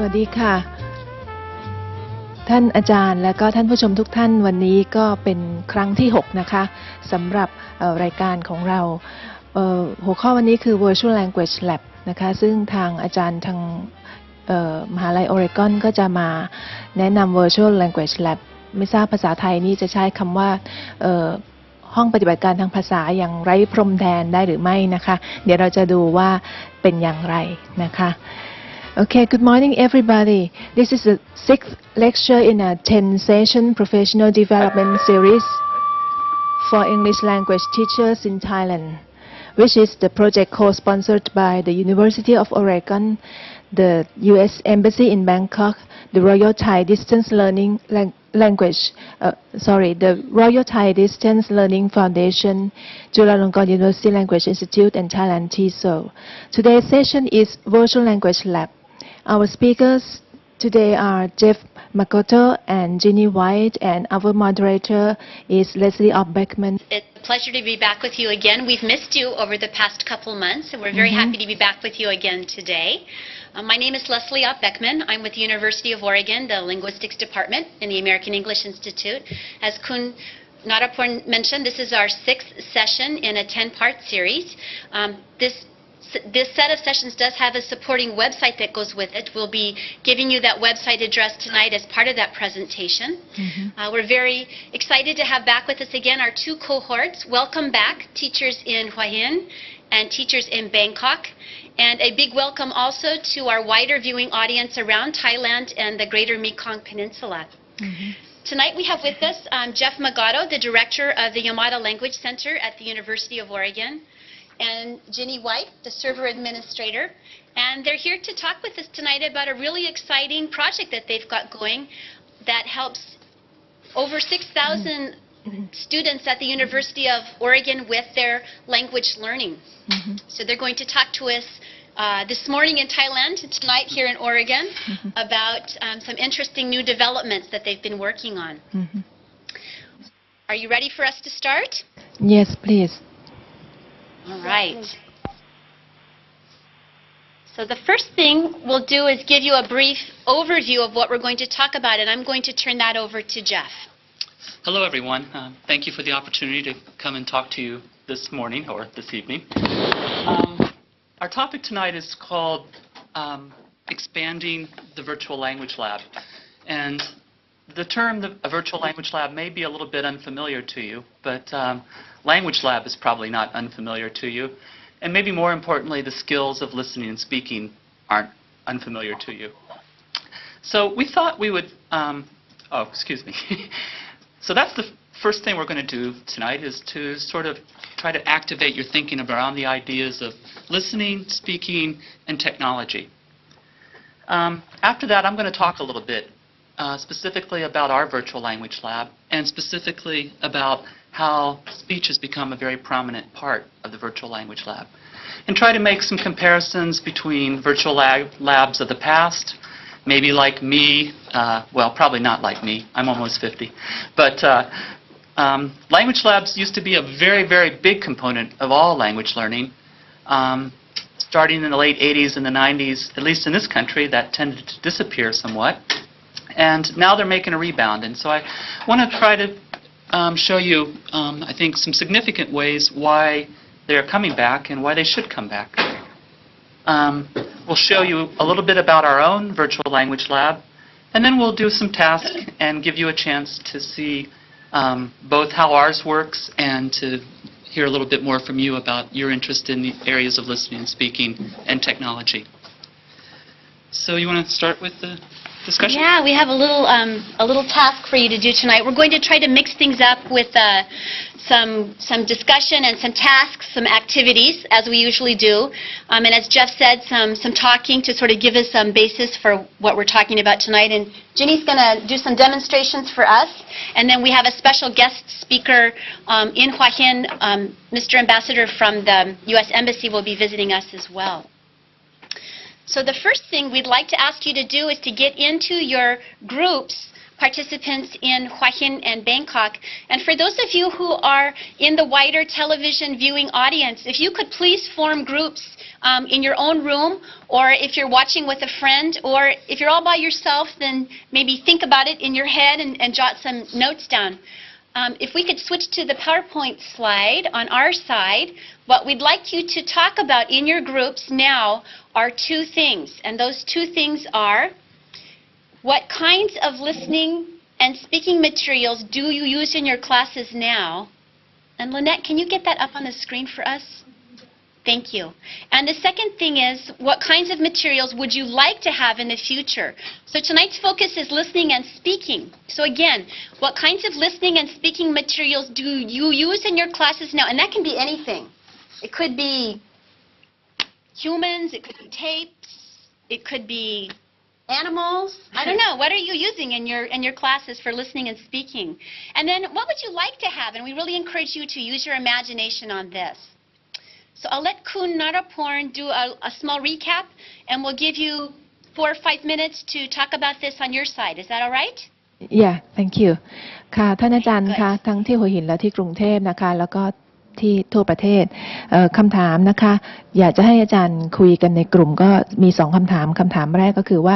วัสดีค่ะท่านอาจารย์และก็ท่านผู้ชมทุกท่านวันนี้ก็เป็นครั้งที่6นะคะสำหรับรายการของเราหัวข้อวันนี้คือ Virtual Language Lab นะคะซึ่งทางอาจารย์ทางมหาลัยออริกอนก็จะมาแนะนำ Virtual Language Lab ไม่ทราบภาษาไทยนี่จะใช้คำว่าห้องปฏิบัติการทางภาษาอย่างไร้พรมแดนได้หรือไม่นะคะเดี๋ยวเราจะดูว่าเป็นอย่างไรนะคะ Okay, good morning everybody. This is the 6th lecture in a 10-session professional development series for English language teachers in Thailand, which is the project co-sponsored by the University of Oregon, the U.S. Embassy in Bangkok, the Royal Thai Distance Learning the Royal Thai Distance Learning Foundation, Chulalongkorn University Language Institute, and Thailand TESOL. Today's session is Virtual Language Lab. Our speakers today are Jeff Makoto and Ginny White, and our moderator is Leslie Beckman. It's a pleasure to be back with you again. We've missed you over the past couple months, and we're very happy to be back with you again today. My name is Leslie Beckman. I'm with the University of Oregon, the Linguistics Department in the American English Institute. As Kun Naraporn mentioned, this is our 6th session in a 10-part series. This set of sessions does have a supporting website that goes with it. We'll be giving you that website address tonight as part of that presentation. We're very excited to have back with us again our two cohorts. Welcome back, teachers in Hua Hin and teachers in Bangkok. And a big welcome also to our wider viewing audience around Thailand and the greater Mekong Peninsula. Tonight we have with us Jeff Makoto, the director of the Yamada Language Center at the University of Oregon, and Ginny White, the server administrator. And they're here to talk with us tonight about a really exciting project that they've got going that helps over 6,000 students at the University of Oregon with their language learning. So they're going to talk to us this morning in Thailand and tonight here in Oregon about some interesting new developments that they've been working on. Are you ready for us to start? Yes, please. All right. So the first thing we'll do is give you a brief overview of what we're going to talk about, and I'm going to turn that over to Jeff. Hello, everyone. Thank you for the opportunity to come and talk to you this morning or this evening. Our topic tonight is called Expanding the Virtual Language Lab. And the term, a virtual language lab, may be a little bit unfamiliar to you, but language lab is probably not unfamiliar to you. And maybe more importantly, the skills of listening and speaking aren't unfamiliar to you. So we thought we would, So that's the first thing we're going to do tonight, is to sort of try to activate your thinking around the ideas of listening, speaking, and technology. After that, I'm going to talk a little bit specifically about our virtual language lab, and specifically about how speech has become a very prominent part of the virtual language lab, and try to make some comparisons between virtual labs of the past, maybe like me, well, probably not like me, I'm almost 50, but language labs used to be a very, very big component of all language learning. Starting in the late 80s and the 90s, at least in this country, that tended to disappear somewhat. And now they're making a rebound. And so I want to try to show you, I think, some significant ways why they're coming back and why they should come back. We'll show you a little bit about our own virtual language lab, and then we'll do some tasks and give you a chance to see both how ours works and to hear a little bit more from you about your interest in the areas of listening and speaking and technology. So you want to start with the discussion? Yeah, we have a little task for you to do tonight. We're going to try to mix things up with some discussion and some tasks, some activities, as we usually do. And as Jeff said, some talking to sort of give us some basis for what we're talking about tonight. And Ginny's going to do some demonstrations for us. And then we have a special guest speaker in Hua Hin. Mr. Ambassador from the U.S. Embassy will be visiting us as well. So the first thing we'd like to ask you to do is to get into your groups, participants in Hua Hin and Bangkok. And for those of you who are in the wider television viewing audience, if you could please form groups in your own room, or if you're watching with a friend, or if you're all by yourself, then maybe think about it in your head and jot some notes down. If we could switch to the PowerPoint slide on our side, what we'd like you to talk about in your groups now are two things. And those two things are, what kinds of listening and speaking materials do you use in your classes now? And Lynette, can you get that up on the screen for us? Thank you. And the second thing is, what kinds of materials would you like to have in the future? So tonight's focus is listening and speaking. So again, what kinds of listening and speaking materials do you use in your classes now? And that can be anything. It could be humans, it could be tapes, it could be animals. I don't know. What are you using in your classes for listening and speaking? And then what would you like to have? And we really encourage you to use your imagination on this. So I'll let Kun Naraporn do a small recap, and we'll give you 4 or 5 minutes to talk about this on your side. Is that all right? Yeah, thank you ค่ะท่านอาจารย์คะทั้งที่หัวหินและที่กรุงเทพนะคะแล้วก็ที่ทั่วประเทศคำถามนะคะอยากจะให้อาจารย์คุยกันในกลุ่มก็มี2คำถามคำถามแรกก็คือว่า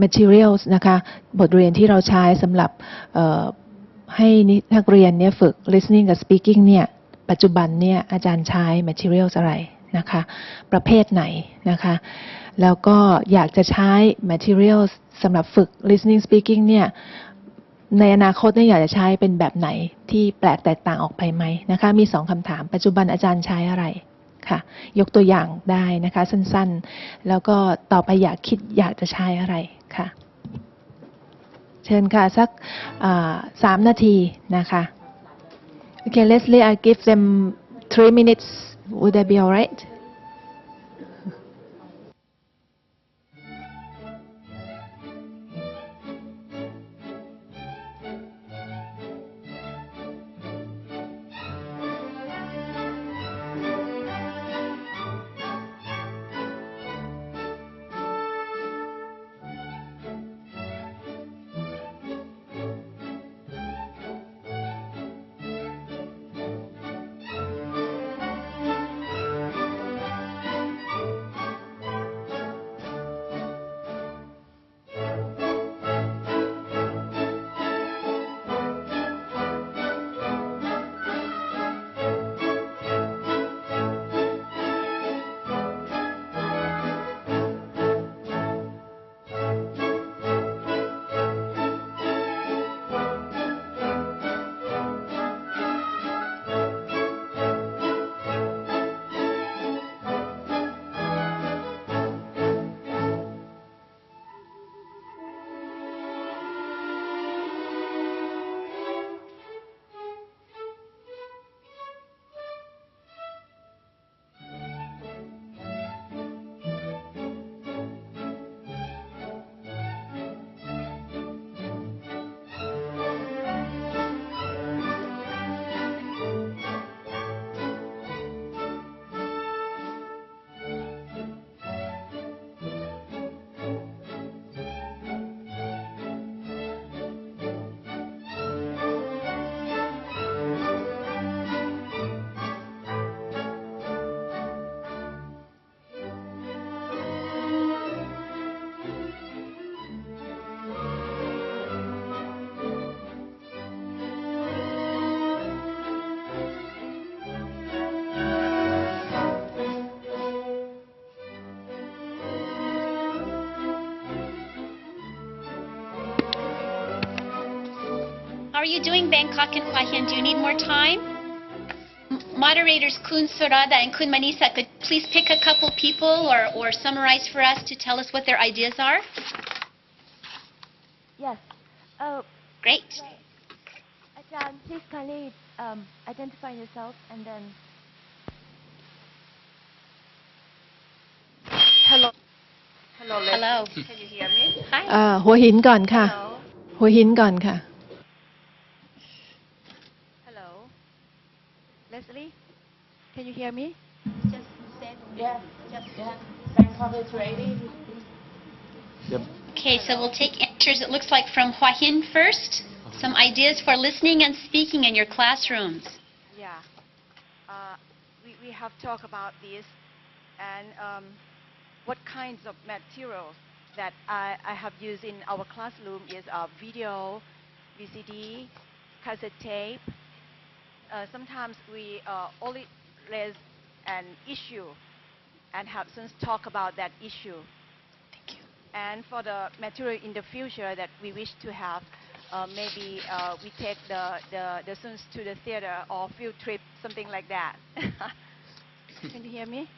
materials นะคะบทเรียนที่เราใช้สำหรับให้นักเรียนเนี่ยฝึก listening กับ speaking เนี่ยปัจจุบันเนี่ยอาจารย์ใช้ materials อะไรนะคะประเภทไหนนะคะแล้วก็อยากจะใช้ materials สำหรับฝึก listening speaking เนี่ยในอนาคตเนี่ยอยากจะใช้เป็นแบบไหนที่แปลกแตกต่างออกไปไหมนะคะมี2คำถามปัจจุบันอาจารย์ใช้อะไรค่ะยกตัวอย่างได้นะคะสั้นๆแล้วก็ต่อไปอยากจะใช้อะไรค่ะเชิญค่ะสัก3 นาทีนะคะOkay, Leslie, I give them 3 minutes. Would that be all right? How are you doing, Bangkok and Hua Hin? Do you need more time? Moderators Kun Surada and Kun Manisa could please pick a couple people or summarize for us to tell us what their ideas are. Yes. Great. Ajahn, please kindly identify yourself and then. Hello. Hello. Hello. Can you hear me? Hi. หัวหินก่อนค่ะ Hello. หัวหินก่อนค่ะ Hello. Leslie, can you hear me? Just said, Bangkok is ready. Okay, so we'll take answers, it looks like from Hua Hin first. Some ideas for listening and speaking in your classrooms. Yeah. We have talked about this and what kinds of materials that I have used in our classroom is video, VCD, cassette tape. Sometimes we only raise an issue and have students talk about that issue. Thank you. And for the material in the future that we wish to have, maybe we take the students to the theater or field trip, something like that. Can you hear me?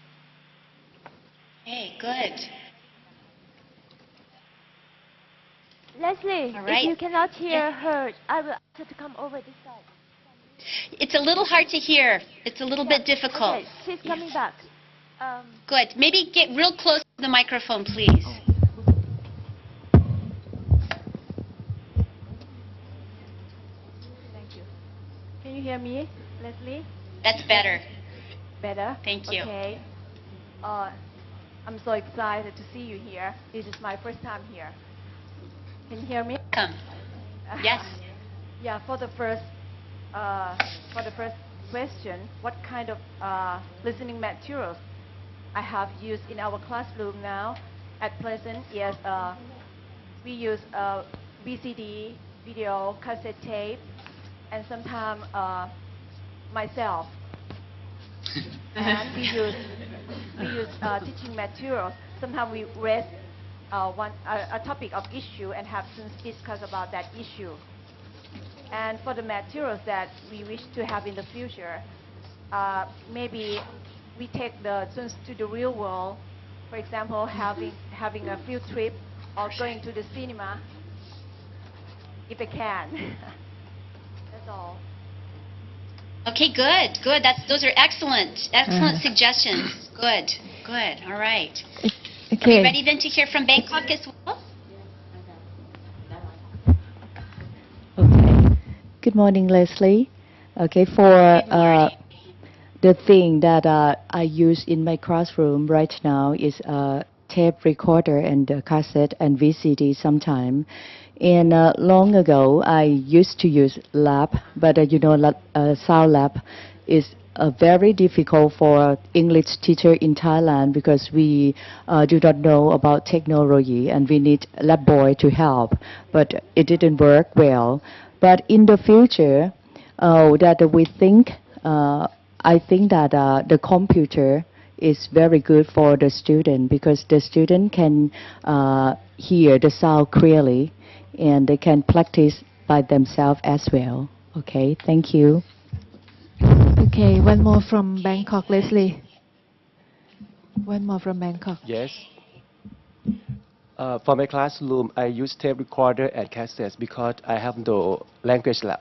Hey, good. Leslie, All right. if you cannot hear Yeah. her, I will ask her to come over this side. It's a little hard to hear. It's a little bit difficult. Okay, she's coming back. Good. Maybe get real close to the microphone, please. Thank you. Can you hear me, Leslie? That's better. Better? Thank you. Okay. I'm so excited to see you here. This is my first time here. Can you hear me? Come. Yes. Yeah, for the first question, what kind of listening materials I have used in our classroom now? At present, yes, we use VCD, video, cassette tape, and sometimes myself. And we use teaching materials. Sometimes we raise a topic of issue and have students discuss about that issue. And for the materials that we wish to have in the future, maybe we take the students to the real world. For example, having a field trip or going to the cinema, if they can. That's all. Okay, good, good. Those are excellent suggestions. Good, good. All right. Are you ready then to hear from Bangkok as well? Okay. Good morning, Leslie. Okay, for the thing that I use in my classroom right now is a tape recorder and a cassette and VCD sometime. And long ago, I used to use lab, but sound lab is very difficult for English teacher in Thailand because we do not know about technology and we need lab boy to help. But it didn't work well. But in the future, that we think, I think that the computer is very good for the student because the student can hear the sound clearly and they can practice by themselves as well. Okay, thank you. Okay, one more from Bangkok, Leslie. One more from Bangkok. Yes. For my classroom, I use tape recorder and cassettes because I have no language lab.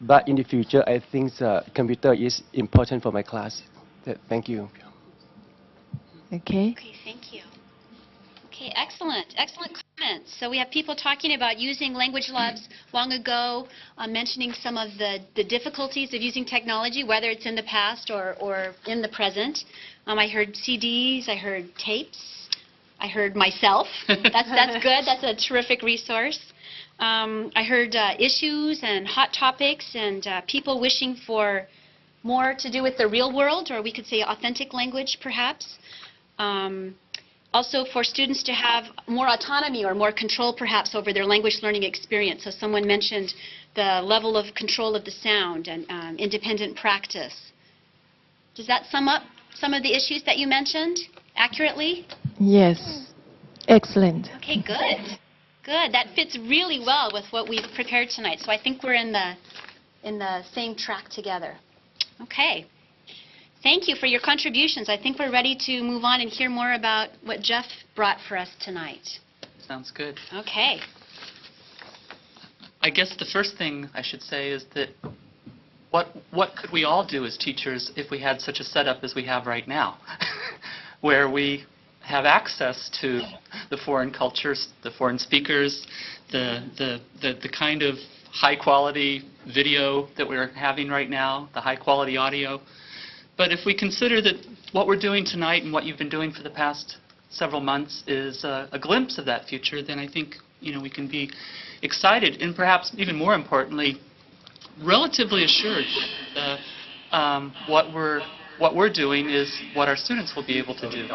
But in the future, I think the computer is important for my class. Thank you. Okay. Okay, thank you. Okay, excellent, excellent comments. So we have people talking about using language labs long ago, mentioning some of the difficulties of using technology, whether it's in the past or in the present. I heard CDs, I heard tapes, I heard myself. That's good. That's a terrific resource. I heard issues and hot topics and people wishing for more to do with the real world, or we could say authentic language, perhaps. Also for students to have more autonomy or more control, perhaps, over their language learning experience. So someone mentioned the level of control of the sound and independent practice. Does that sum up some of the issues that you mentioned accurately? Yes. Excellent. Okay, good. Good. That fits really well with what we've prepared tonight. So I think we're in the same track together. Okay. Thank you for your contributions. I think we're ready to move on and hear more about what Jeff brought for us tonight. Sounds good. Okay. I guess the first thing I should say is that what could we all do as teachers if we had such a setup as we have right now, where we have access to the foreign cultures, the foreign speakers, the kind of high-quality video that we're having right now, the high-quality audio. But if we consider that what we're doing tonight and what you've been doing for the past several months is a glimpse of that future, then I think we can be excited and perhaps even more importantly, relatively assured that what we're what we're doing is what our students will be able to do.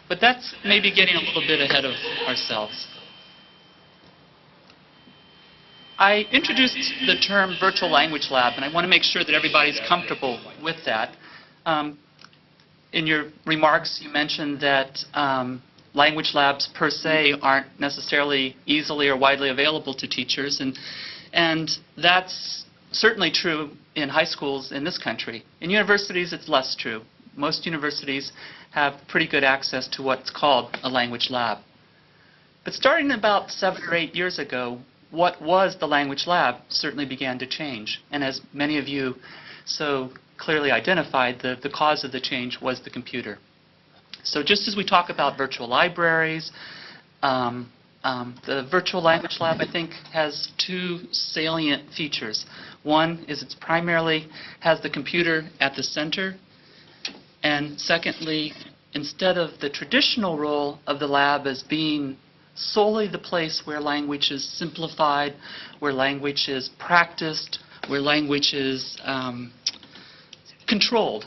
But that's maybe getting a little bit ahead of ourselves. I introduced the term virtual language lab, and I want to make sure that everybody's comfortable with that. In your remarks, you mentioned that language labs per se aren't necessarily easily or widely available to teachers, and that's certainly true in high schools in this country. In universities, it's less true. Most universities have pretty good access to what's called a language lab. But starting about 7 or 8 years ago, what was the language lab certainly began to change. And as many of you so clearly identified, the cause of the change was the computer. So just as we talk about virtual libraries, the virtual language lab, I think, has 2 salient features. One is it primarily has the computer at the center. And secondly, instead of the traditional role of the lab as being solely the place where language is simplified, where language is practiced, where language is controlled,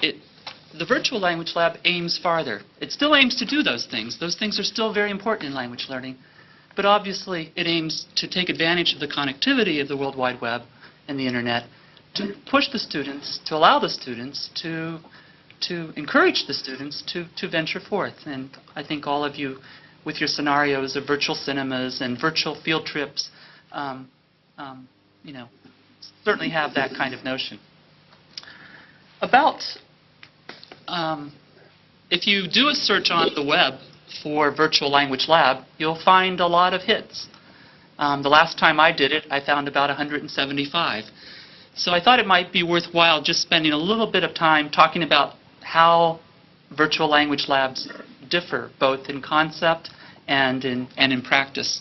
the virtual language lab aims farther. It still aims to do those things. Those things are still very important in language learning. But obviously, it aims to take advantage of the connectivity of the World Wide Web and the Internet to push the students, to allow the students to encourage the students to venture forth. And I think all of you, with your scenarios of virtual cinemas and virtual field trips, certainly have that kind of notion. If you do a search on the web for Virtual Language Lab, you'll find a lot of hits. The last time I did it, I found about 175. So I thought it might be worthwhile just spending a little bit of time talking about how virtual language labs differ, both in concept and in practice.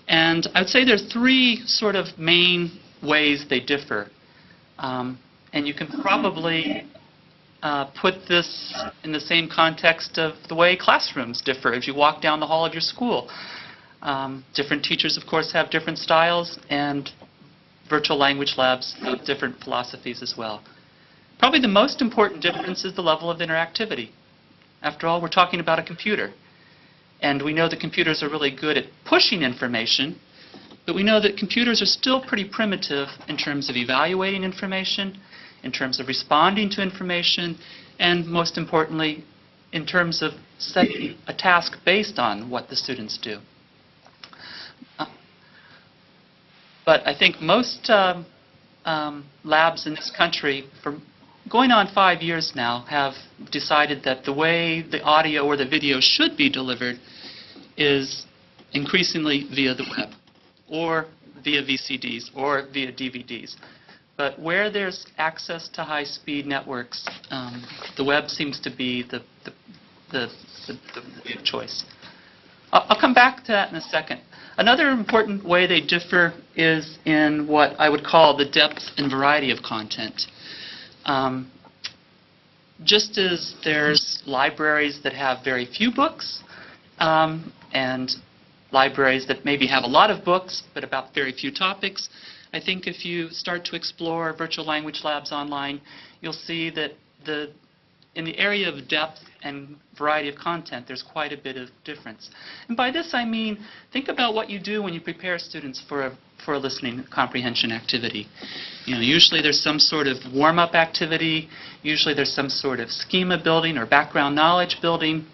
And I would say there are 3 sort of main ways they differ. And you can probably put this in the same context of the way classrooms differ as you walk down the hall of your school. Different teachers, of course, have different styles, and virtual language labs have different philosophies as well. Probably the most important difference is the level of interactivity. After all, we're talking about a computer. And we know that computers are really good at pushing information, but we know that computers are still pretty primitive in terms of evaluating information, in terms of responding to information, and most importantly, in terms of setting a task based on what the students do. But I think most labs in this country, for going on 5 years now, have decided that the way the audio or the video should be delivered is increasingly via the web, or via VCDs, or via DVDs. But where there's access to high-speed networks, the web seems to be the choice. I'll come back to that in a second. Another important way they differ is in what I would call the depth and variety of content. Just as there's libraries that have very few books, and libraries that maybe have a lot of books but about very few topics, I think if you start to explore virtual language labs online, you'll see that in the area of depth and variety of content, there's quite a bit of difference. And by this I mean, think about what you do when you prepare students for a listening comprehension activity. Usually there's some sort of warm-up activity. Usually there's some sort of schema building or background knowledge building.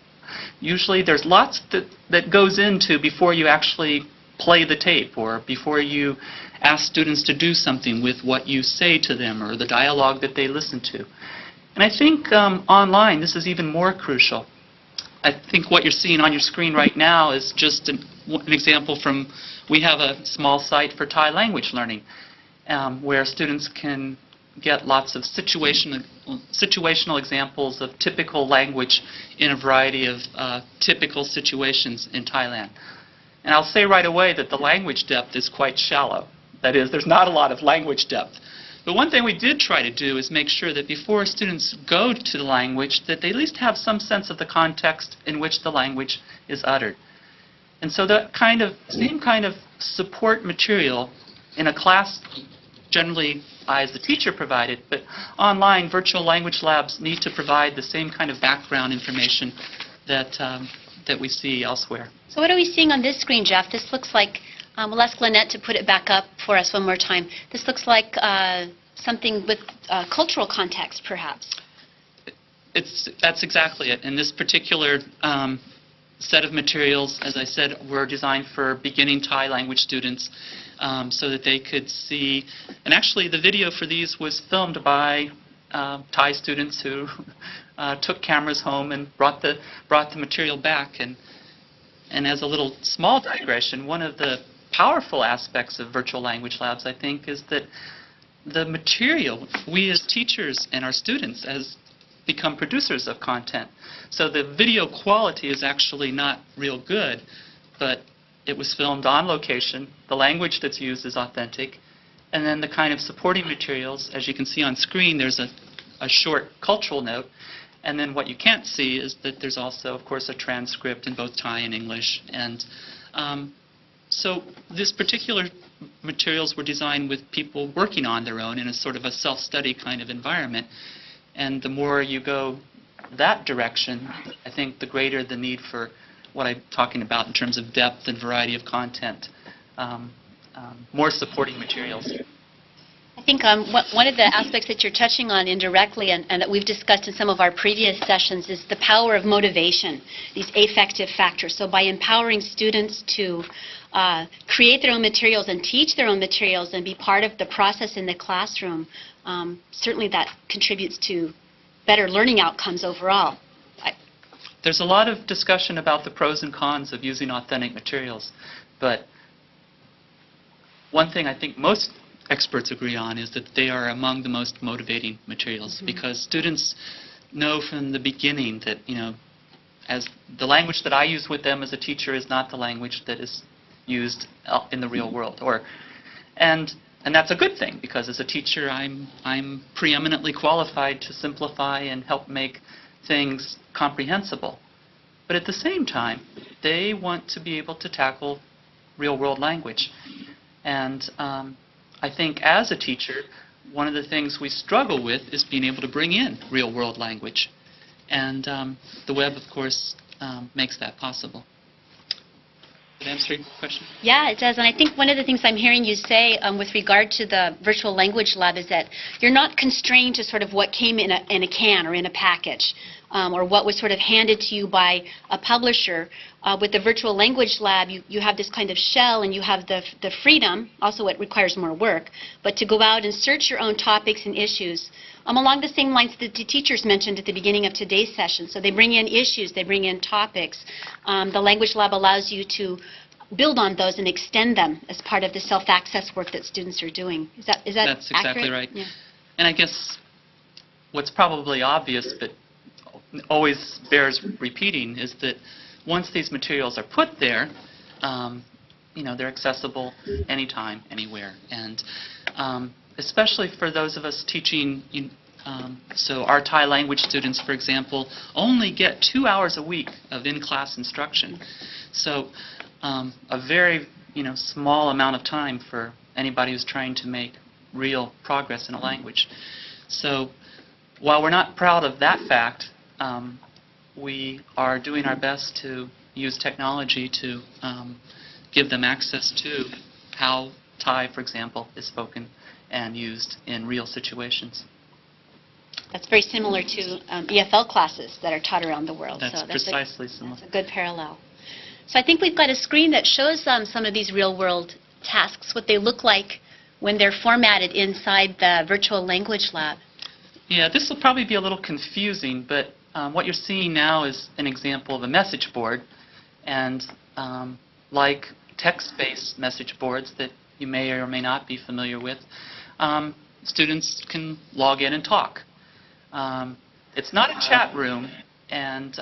Usually there's lots that goes into before you actually play the tape, or before you ask students to do something with what you say to them or the dialogue that they listen to. And I think online this is even more crucial. I think what you're seeing on your screen right now is just an example from, we have a small site for Thai language learning where students can get lots of situational examples of typical language in a variety of typical situations in Thailand. And I'll say right away that the language depth is quite shallow. That is, there's not a lot of language depth. But one thing we did try to do is make sure that before students go to the language, that they at least have some sense of the context in which the language is uttered. And so that same kind of support material in a class generally I as the teacher provide it, but online virtual language labs need to provide the same kind of background information that, that we see elsewhere. So what are we seeing on this screen, Jeff? This looks like, we'll ask Lynette to put it back up for us one more time. This looks like something with cultural context, perhaps. That's exactly it. In this particular set of materials, as I said, were designed for beginning Thai language students so that they could see. And actually, the video for these was filmed by Thai students who took cameras home and brought the material back. And as a little small digression, one of the powerful aspects of virtual language labs, I think, is that the material, we as teachers and our students as become producers of content. So the video quality is actually not real good, but it was filmed on location, the language that's used is authentic, and then the kind of supporting materials, as you can see on screen, there's a short cultural note, and then what you can't see is that there's also, of course, a transcript in both Thai and English. And so this particular materials were designed with people working on their own in a sort of a self-study kind of environment. And the more you go that direction, I think the greater the need for what I'm talking about in terms of depth and variety of content, more supporting materials. I think one of the aspects that you're touching on indirectly and that we've discussed in some of our previous sessions is the power of motivation, these affective factors. So by empowering students to create their own materials and teach their own materials and be part of the process in the classroom, certainly that contributes to better learning outcomes overall. There's a lot of discussion about the pros and cons of using authentic materials, but one thing I think most experts agree on is that they are among the most motivating materials, because students know from the beginning that, you know, as the language that I use with them as a teacher is not the language that is used in the real world. And that's a good thing, because as a teacher I'm preeminently qualified to simplify and help make things comprehensible. But at the same time, they want to be able to tackle real-world language. And I think as a teacher, one of the things we struggle with is being able to bring in real-world language. And the web, of course, makes that possible. Did that answer your question? Yeah, it does. And I think one of the things I'm hearing you say with regard to the virtual language lab is that you're not constrained to sort of what came in a can or in a package, or what was sort of handed to you by a publisher. With the virtual language lab, you have this kind of shell and you have the freedom, also it requires more work, but to go out and search your own topics and issues along the same lines that the teachers mentioned at the beginning of today's session. So they bring in issues, they bring in topics. The language lab allows you to build on those and extend them as part of the self-access work that students are doing. Is that That's exactly accurate? right. Yeah. And I guess what's probably obvious but always bears repeating is that once these materials are put there, you know, they're accessible anytime, anywhere. And especially for those of us teaching, so our Thai language students, for example, only get 2 hours a week of in-class instruction. So a very, small amount of time for anybody who's trying to make real progress in a language. So while we're not proud of that fact, we are doing our best to use technology to give them access to how Thai, for example, is spoken and used in real situations. That's very similar to EFL classes that are taught around the world. That's precisely similar. That's a good parallel. So I think we've got a screen that shows some of these real-world tasks, what they look like when they're formatted inside the virtual language lab. Yeah, this will probably be a little confusing, but what you're seeing now is an example of a message board. And like text-based message boards that you may or may not be familiar with, students can log in and talk. It's not a chat room, and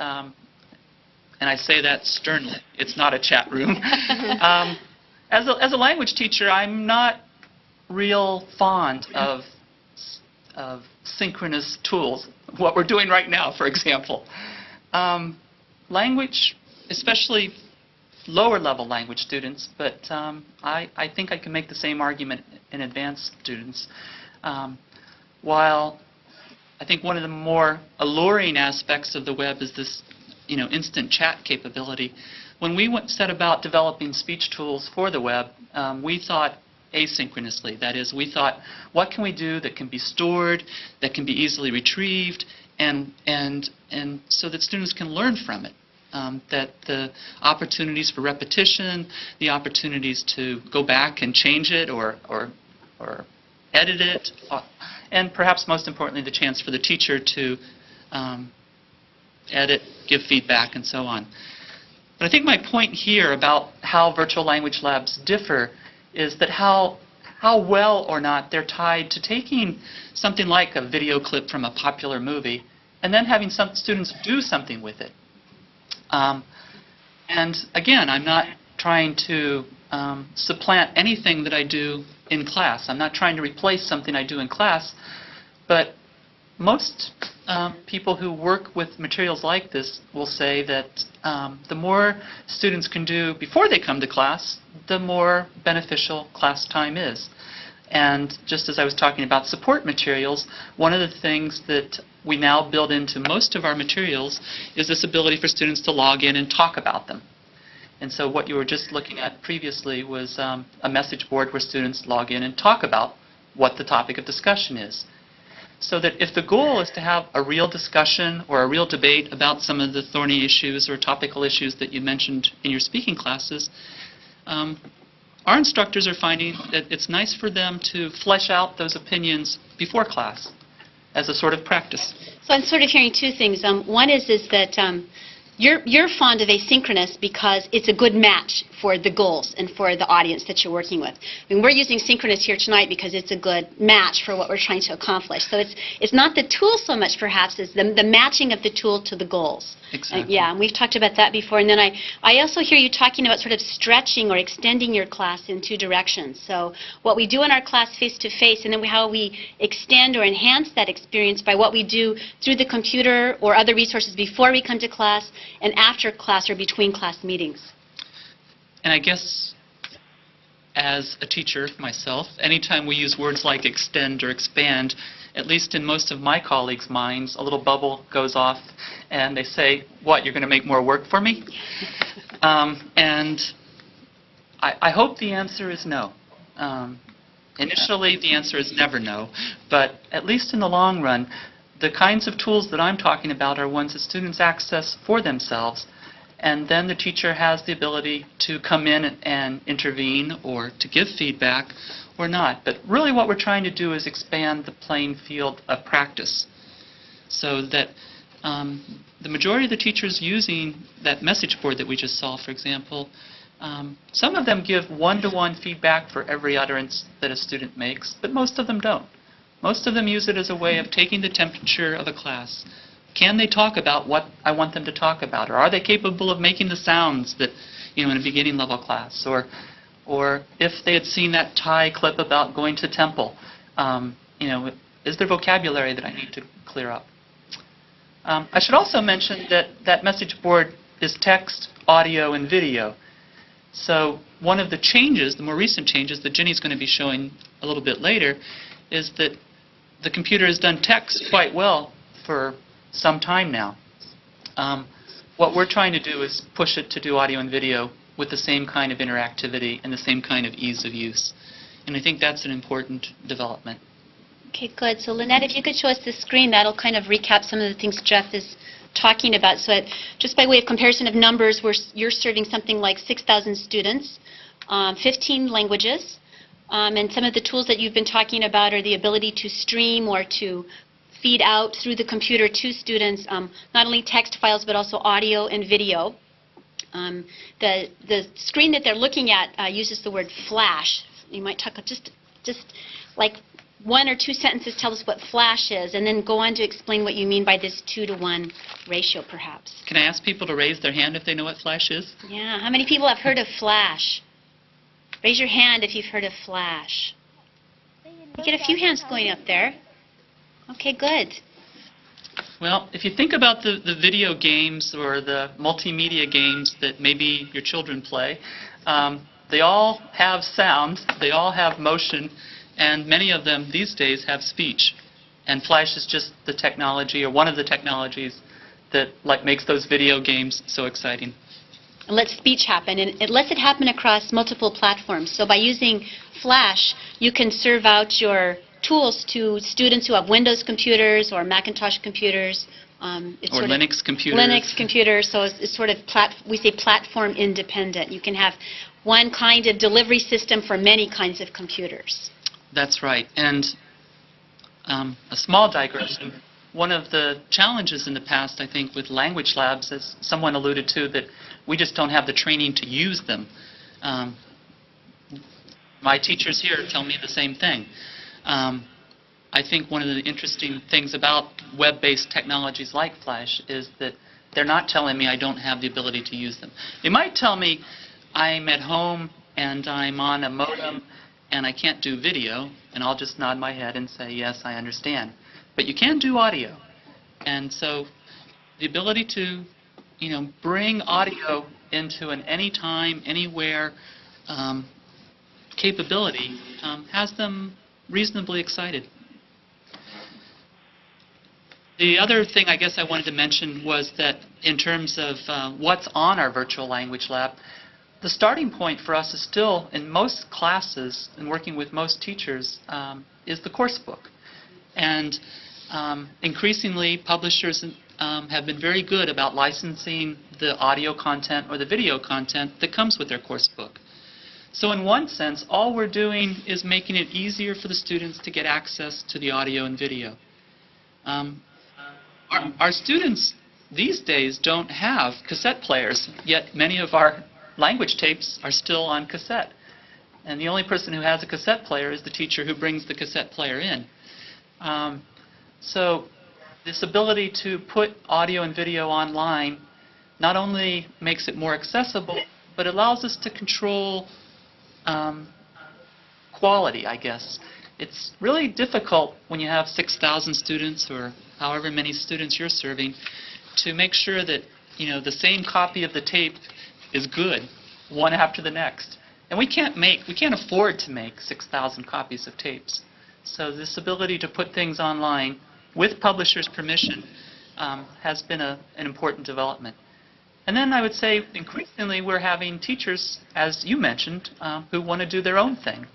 I say that sternly. It's not a chat room. As a language teacher, I'm not real fond of synchronous tools, what we're doing right now, for example. Language, especially lower-level language students, but I think I can make the same argument and advanced students. While I think one of the more alluring aspects of the web is this, instant chat capability. When we set about developing speech tools for the web, we thought asynchronously. That is, we thought, what can we do that can be stored, that can be easily retrieved, and so that students can learn from it. That the opportunities for repetition, the opportunities to go back and change it or edit it, and perhaps most importantly, the chance for the teacher to edit, give feedback, and so on. But I think my point here about how virtual language labs differ is that how well or not they're tied to taking something like a video clip from a popular movie and then having some students do something with it. And again, I'm not trying to supplant anything that I do in class. I'm not trying to replace something I do in class, but most people who work with materials like this will say that the more students can do before they come to class, the more beneficial class time is. And just as I was talking about support materials, one of the things that we now build into most of our materials is this ability for students to log in and talk about them. And so what you were just looking at previously was a message board where students log in and talk about what the topic of discussion is. So that if the goal is to have a real discussion or a real debate about some of the thorny issues or topical issues that you mentioned in your speaking classes, our instructors are finding that it's nice for them to flesh out those opinions before class as a sort of practice. So I'm sort of hearing two things. One is that you're fond of asynchronous because it's a good match for the goals and for the audience that you're working with. I mean, we're using synchronous here tonight because it's a good match for what we're trying to accomplish. So it's not the tool so much, perhaps, as the matching of the tool to the goals. Exactly. Yeah, and we've talked about that before. And then I also hear you talking about sort of stretching or extending your class in two directions. So what we do in our class face-to-face, and then how we extend or enhance that experience by what we do through the computer or other resources before we come to class and after class or between class meetings. And I guess as a teacher myself, anytime we use words like extend or expand, at least in most of my colleagues' minds, a little bubble goes off and they say, what, you're going to make more work for me? And I hope the answer is no. Initially, the answer is never no, but at least in the long run, the kinds of tools that I'm talking about are ones that students access for themselves, and then the teacher has the ability to come in and intervene or to give feedback or not. But really what we're trying to do is expand the playing field of practice so that the majority of the teachers using that message board that we just saw, for example, some of them give one-to-one feedback for every utterance that a student makes, but most of them don't. Most of them use it as a way of taking the temperature of a class. Can they talk about what I want them to talk about? Or are they capable of making the sounds that, in a beginning level class? Or if they had seen that Thai clip about going to temple, is there vocabulary that I need to clear up? I should also mention that that message board is text, audio, and video. So one of the changes, the more recent changes that Jenny's going to be showing a little bit later, is that the computer has done text quite well for some time now. What we're trying to do is push it to do audio and video with the same kind of interactivity and the same kind of ease of use. And I think that's an important development. Okay, good. So Lynette, if you could show us the screen, that'll kind of recap some of the things Jeff is talking about. So just by way of comparison of numbers, you're serving something like 6,000 students, 15 languages, and some of the tools that you've been talking about are the ability to stream or to feed out through the computer to students, not only text files but also audio and video. The screen that they're looking at uses the word flash. You might talk just like one or two sentences tell us what flash is, and then go on to explain what you mean by this 2-to-1 ratio, perhaps. Can I ask people to raise their hand if they know what flash is? Yeah. How many people have heard of flash? Raise your hand if you've heard of flash. You get a few hands going up there. Okay, good. Well, if you think about the video games or the multimedia games that maybe your children play, they all have sound, they all have motion, And many of them these days have speech. And Flash is just the technology, or one of the technologies, that makes those video games so exciting. And lets speech happen, and it lets it happen across multiple platforms. So by using Flash, you can serve out your tools to students who have Windows computers or Macintosh computers. It's Or sort Linux of computers. Linux computers, so it's sort of, we say platform independent. You can have one kind of delivery system for many kinds of computers. That's right. And a small digression, one of the challenges in the past, I think, with language labs, as someone alluded to, that we just don't have the training to use them. My teachers here tell me the same thing. I think one of the interesting things about web-based technologies like Flash is that they're not telling me I don't have the ability to use them. They might tell me I'm at home and I'm on a modem and I can't do video, and I'll just nod my head and say, yes, I understand. But you can do audio. And so the ability to, bring audio into an anytime, anywhere capability has them reasonably excited. The other thing I guess I wanted to mention was that in terms of what's on our virtual language lab, the starting point for us is still, in most classes and working with most teachers, is the course book. And increasingly, publishers have been very good about licensing the audio content or the video content that comes with their course book. So in one sense, all we're doing is making it easier for the students to get access to the audio and video. Our students these days don't have cassette players, yet many of our language tapes are still on cassette. And the only person who has a cassette player is the teacher who brings the cassette player in. So this ability to put audio and video online not only makes it more accessible, but allows us to control quality, I guess. It's really difficult when you have 6,000 students or however many students you're serving to make sure that the same copy of the tape is good, one after the next. And we can't afford to make 6,000 copies of tapes. So this ability to put things online with publishers' permission has been an important development. And then I would say increasingly we're having teachers, as you mentioned, who want to do their own thing.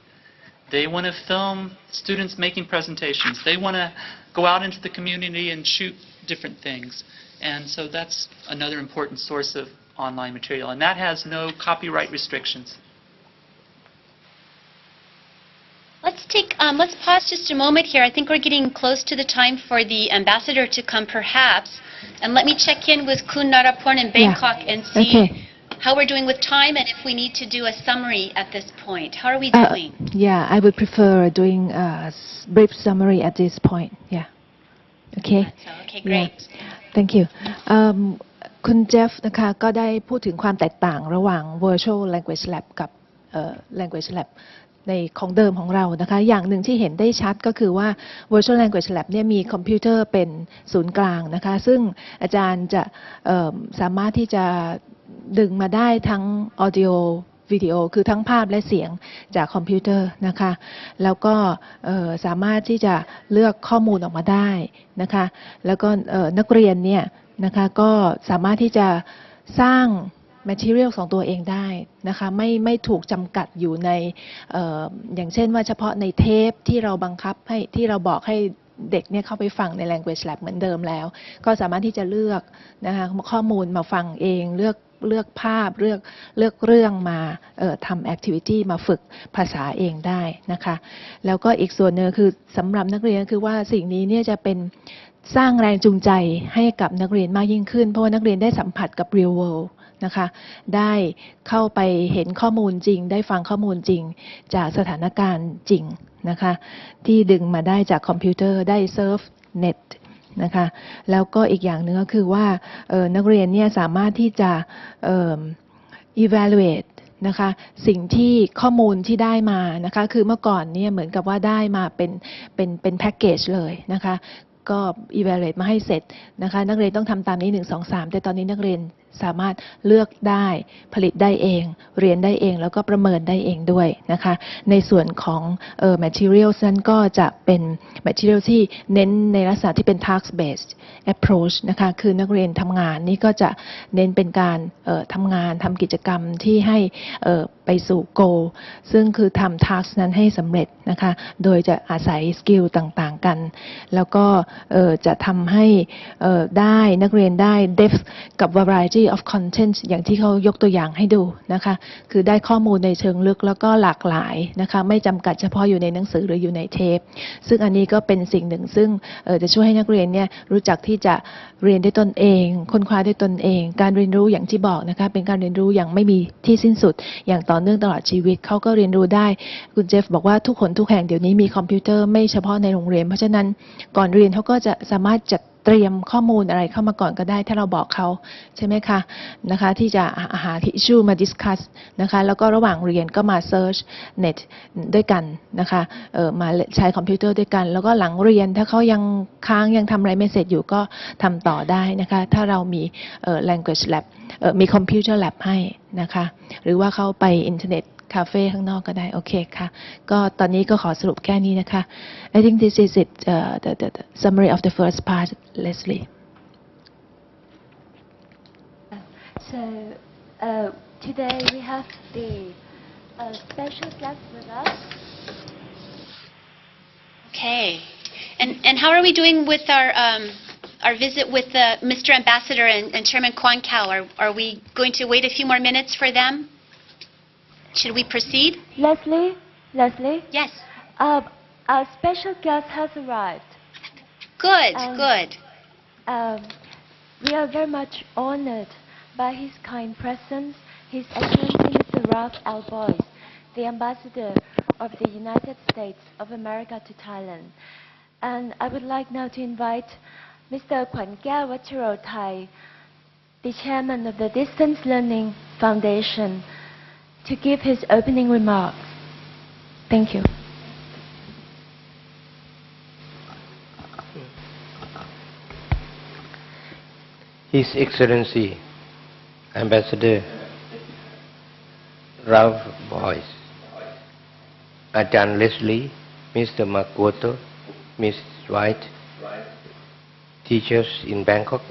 They want to film students making presentations. They want to go out into the community and shoot different things. And so that's another important source of online material. And that has no copyright restrictions. Let's pause just a moment here. I think we're getting close to the time for the ambassador to come, perhaps. And let me check in with Kun Naraporn in Bangkok and see how we're doing with time and if we need to do a summary at this point. How are we doing? Yeah, I would prefer doing a brief summary at this point. Yeah. Okay. Okay, great. Yeah. Thank you. คุณเจฟนะคะก็ได้พูดถึงความแตกต่างระหว่าง Virtual Language Lab กับ Language Lab ในของเดิมของเรานะคะอย่างหนึ่งที่เห็นได้ชัดก็คือว่า Virtual Language Lab เนี่ยมีคอมพิวเตอร์เป็นศูนย์กลางนะคะซึ่งอาจารย์จะสามารถที่จะดึงมาได้ทั้ง Audioวิดีโอคือทั้งภาพและเสียงจากคอมพิวเตอร์นะคะแล้วก็สามารถที่จะเลือกข้อมูลออกมาได้นะคะแล้วก็นักเรียนเนี่ยนะคะก็สามารถที่จะสร้าง material ของตัวเองได้นะคะไม่ถูกจำกัดอยู่ในอย่างเช่นว่าเฉพาะในเทปที่เราบังคับให้ที่เราบอกให้เด็กเนี่ยเข้าไปฟังใน language lab เหมือนเดิมแล้วก็สามารถที่จะเลือกนะคะข้อมูลมาฟังเองเลือกภาพเลือกเรื่องมาทำ activity มาฝึกภาษาเองได้นะคะแล้วก็อีกส่วนหนึ่งคือสำหรับนักเรียนคือว่าสิ่งนี้เนี่ยจะเป็นสร้างแรงจูงใจให้กับนักเรียนมากยิ่งขึ้นเพราะว่านักเรียนได้สัมผัสกับ real world นะคะได้เข้าไปเห็นข้อมูลจริงได้ฟังข้อมูลจริงจากสถานการณ์จริงนะคะที่ดึงมาได้จากคอมพิวเตอร์ได้เซิร์ฟเน็ตนะคะแล้วก็อีกอย่างหนึ่งก็คือว่านักเรียนเนี่ยสามารถที่จะevaluate นะคะสิ่งที่ข้อมูลที่ได้มานะคะคือเมื่อก่อนเนี่ยเหมือนกับว่าได้มาเป็นแพ็กเกจเลยนะคะก็ evaluate มาให้เสร็จนะคะนักเรียนต้องทำตามนี้1 2 3แต่ตอนนี้นักเรียน สามารถเลือกได้ผลิตได้เองเรียนได้เองแล้วก็ประเมินได้เองด้วยนะคะในส่วนของmaterials นั้นก็จะเป็น material ที่เน้นในลักษณะที่เป็น task based approach นะคะคือนักเรียนทำงานนี่ก็จะเน้นเป็นการทำงานทำกิจกรรมที่ให้ไปสู่ goal ซึ่งคือทำ task นั้นให้สำเร็จนะคะโดยจะอาศัยสกิลต่างๆกันแล้วก็จะทำให้ได้นักเรียนได้ depth กับ variety of content อย่างที่เขายกตัวอย่างให้ดูนะคะคือได้ข้อมูลในเชิงลึกแล้วก็หลากหลายนะคะไม่จำกัดเฉพาะอยู่ในหนังสือหรืออยู่ในเทปซึ่งอันนี้ก็เป็นสิ่งหนึ่งซึ่งจะช่วยให้นักเรียนเนี่ยรู้จักที่จะเรียนด้วยตนเองค้นคว้าด้วยตนเองการเรียนรู้อย่างที่บอกนะคะเป็นการเรียนรู้อย่างไม่มีที่สิ้นสุดอย่างต่อเนื่องตลอดชีวิตเขาก็เรียนรู้ได้คุณเจฟบอกว่าทุกคนทุกแห่งเดี๋ยวนี้มีคอมพิวเตอร์ไม่เฉพาะในโรงเรียนเพราะฉะนั้นก่อนเรียนเขาก็จะสามารถจัดเตรียมข้อมูลอะไรเข้ามาก่อนก็ได้ถ้าเราบอกเขาใช่ไหมคะนะคะที่จะหา issue มา discuss นะคะแล้วก็ระหว่างเรียนก็มา search net ด้วยกันนะคะมาใช้คอมพิวเตอร์ด้วยกันแล้วก็หลังเรียนถ้าเขายังค้างยังทำอะไรไม่เสร็จอยู่ก็ทำต่อได้นะคะถ้าเรามีlanguage lab มี computer lab ให้นะคะหรือว่าเข้าไปอินเทอร์เน็ตคาเฟ่ข้างนอกก็ได้โอเคค่ะก็ตอนนี้ก็ขอสรุปแค่นี้นะคะ I think this is it the summary of the first part Leslie So today we have the special guest with us. Okay. And how are we doing with our visit with Mr. Ambassador and Chairman Kwan Kao? Are we going to wait a few more minutes for them? Should we proceed? Leslie? Yes. Our special guest has arrived. Good, good. We are very much honored by his kind presence, His Excellency Mr. Ralph L. Boyce, the Ambassador of the United States of America to Thailand. And I would like now to invite Mr. Kwan Kao Wachirothai, the Chairman of the Distance Learning Foundation, to give his opening remarks. Thank you. His Excellency Ambassador Ralph Boyce, Ajahn Leslie, Mr. Makoto, Ms. White, teachers in Bangkok,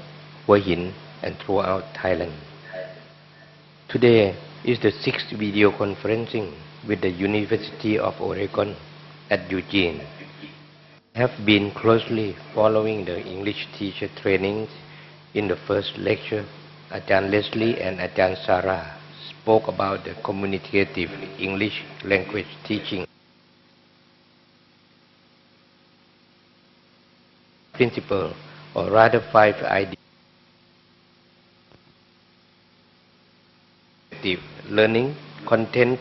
Hua Hin, and throughout Thailand. Today is the 6th video conferencing with the University of Oregon at Eugene. I have been closely following the English teacher trainings. In the first lecture, Ajahn Leslie and Ajahn Sarah spoke about the communicative English language teaching principle, or rather 5 ideas: learning, content,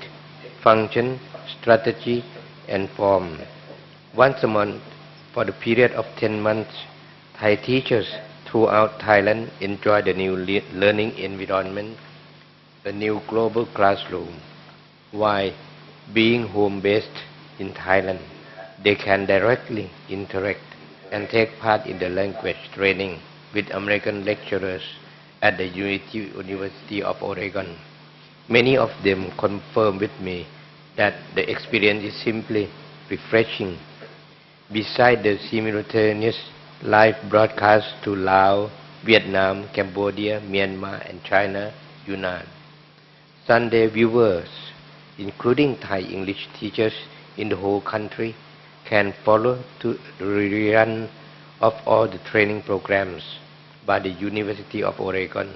function, strategy, and form. Once a month, for the period of 10 months, Thai teachers throughout Thailand enjoy the new learning environment, the new global classroom. While being home-based in Thailand, they can directly interact and take part in the language training with American lecturers at the University of Oregon. Many of them confirm with me that the experience is simply refreshing. Besides the simultaneous live broadcast to Laos, Vietnam, Cambodia, Myanmar, and China, Yunnan, Sunday viewers, including Thai English teachers in the whole country, can follow the rerun of all the training programs by the University of Oregon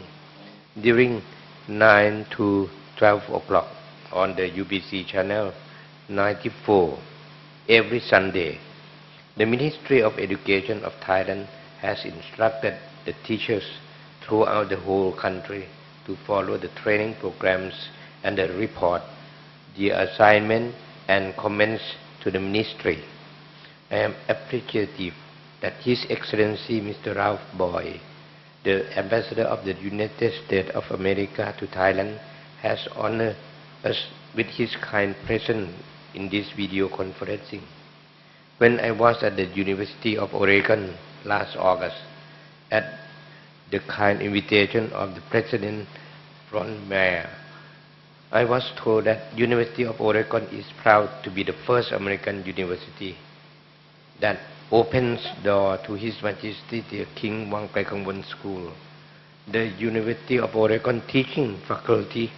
during 9 to 12 o'clock on the UBC channel 94 every Sunday. The Ministry of Education of Thailand has instructed the teachers throughout the whole country to follow the training programs and report the assignment and comments to the ministry. I am appreciative that His Excellency Mr. Ralph Boyce, the Ambassador of the United States of America to Thailand, has honored us with his kind presence in this video conferencing. When I was at the University of Oregon last August at the kind invitation of the President Ron Mayer. I was told that University of Oregon is proud to be the first American university that opens door to His Majesty the King Wangkaikangwon School. The University of Oregon teaching faculty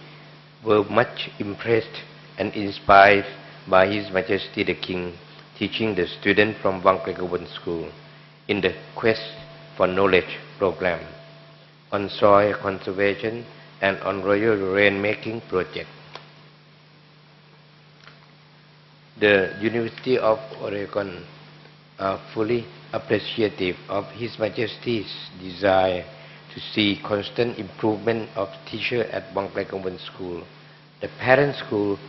were much impressed and inspired by His Majesty the King teaching the students from Wangkaikangwon School in the Quest for Knowledge program on soil conservation and on royal rainmaking project. The University of Oregon are fully appreciative of His Majesty's desire to see constant improvement of teachers at Wangkaikangwon School, the parent school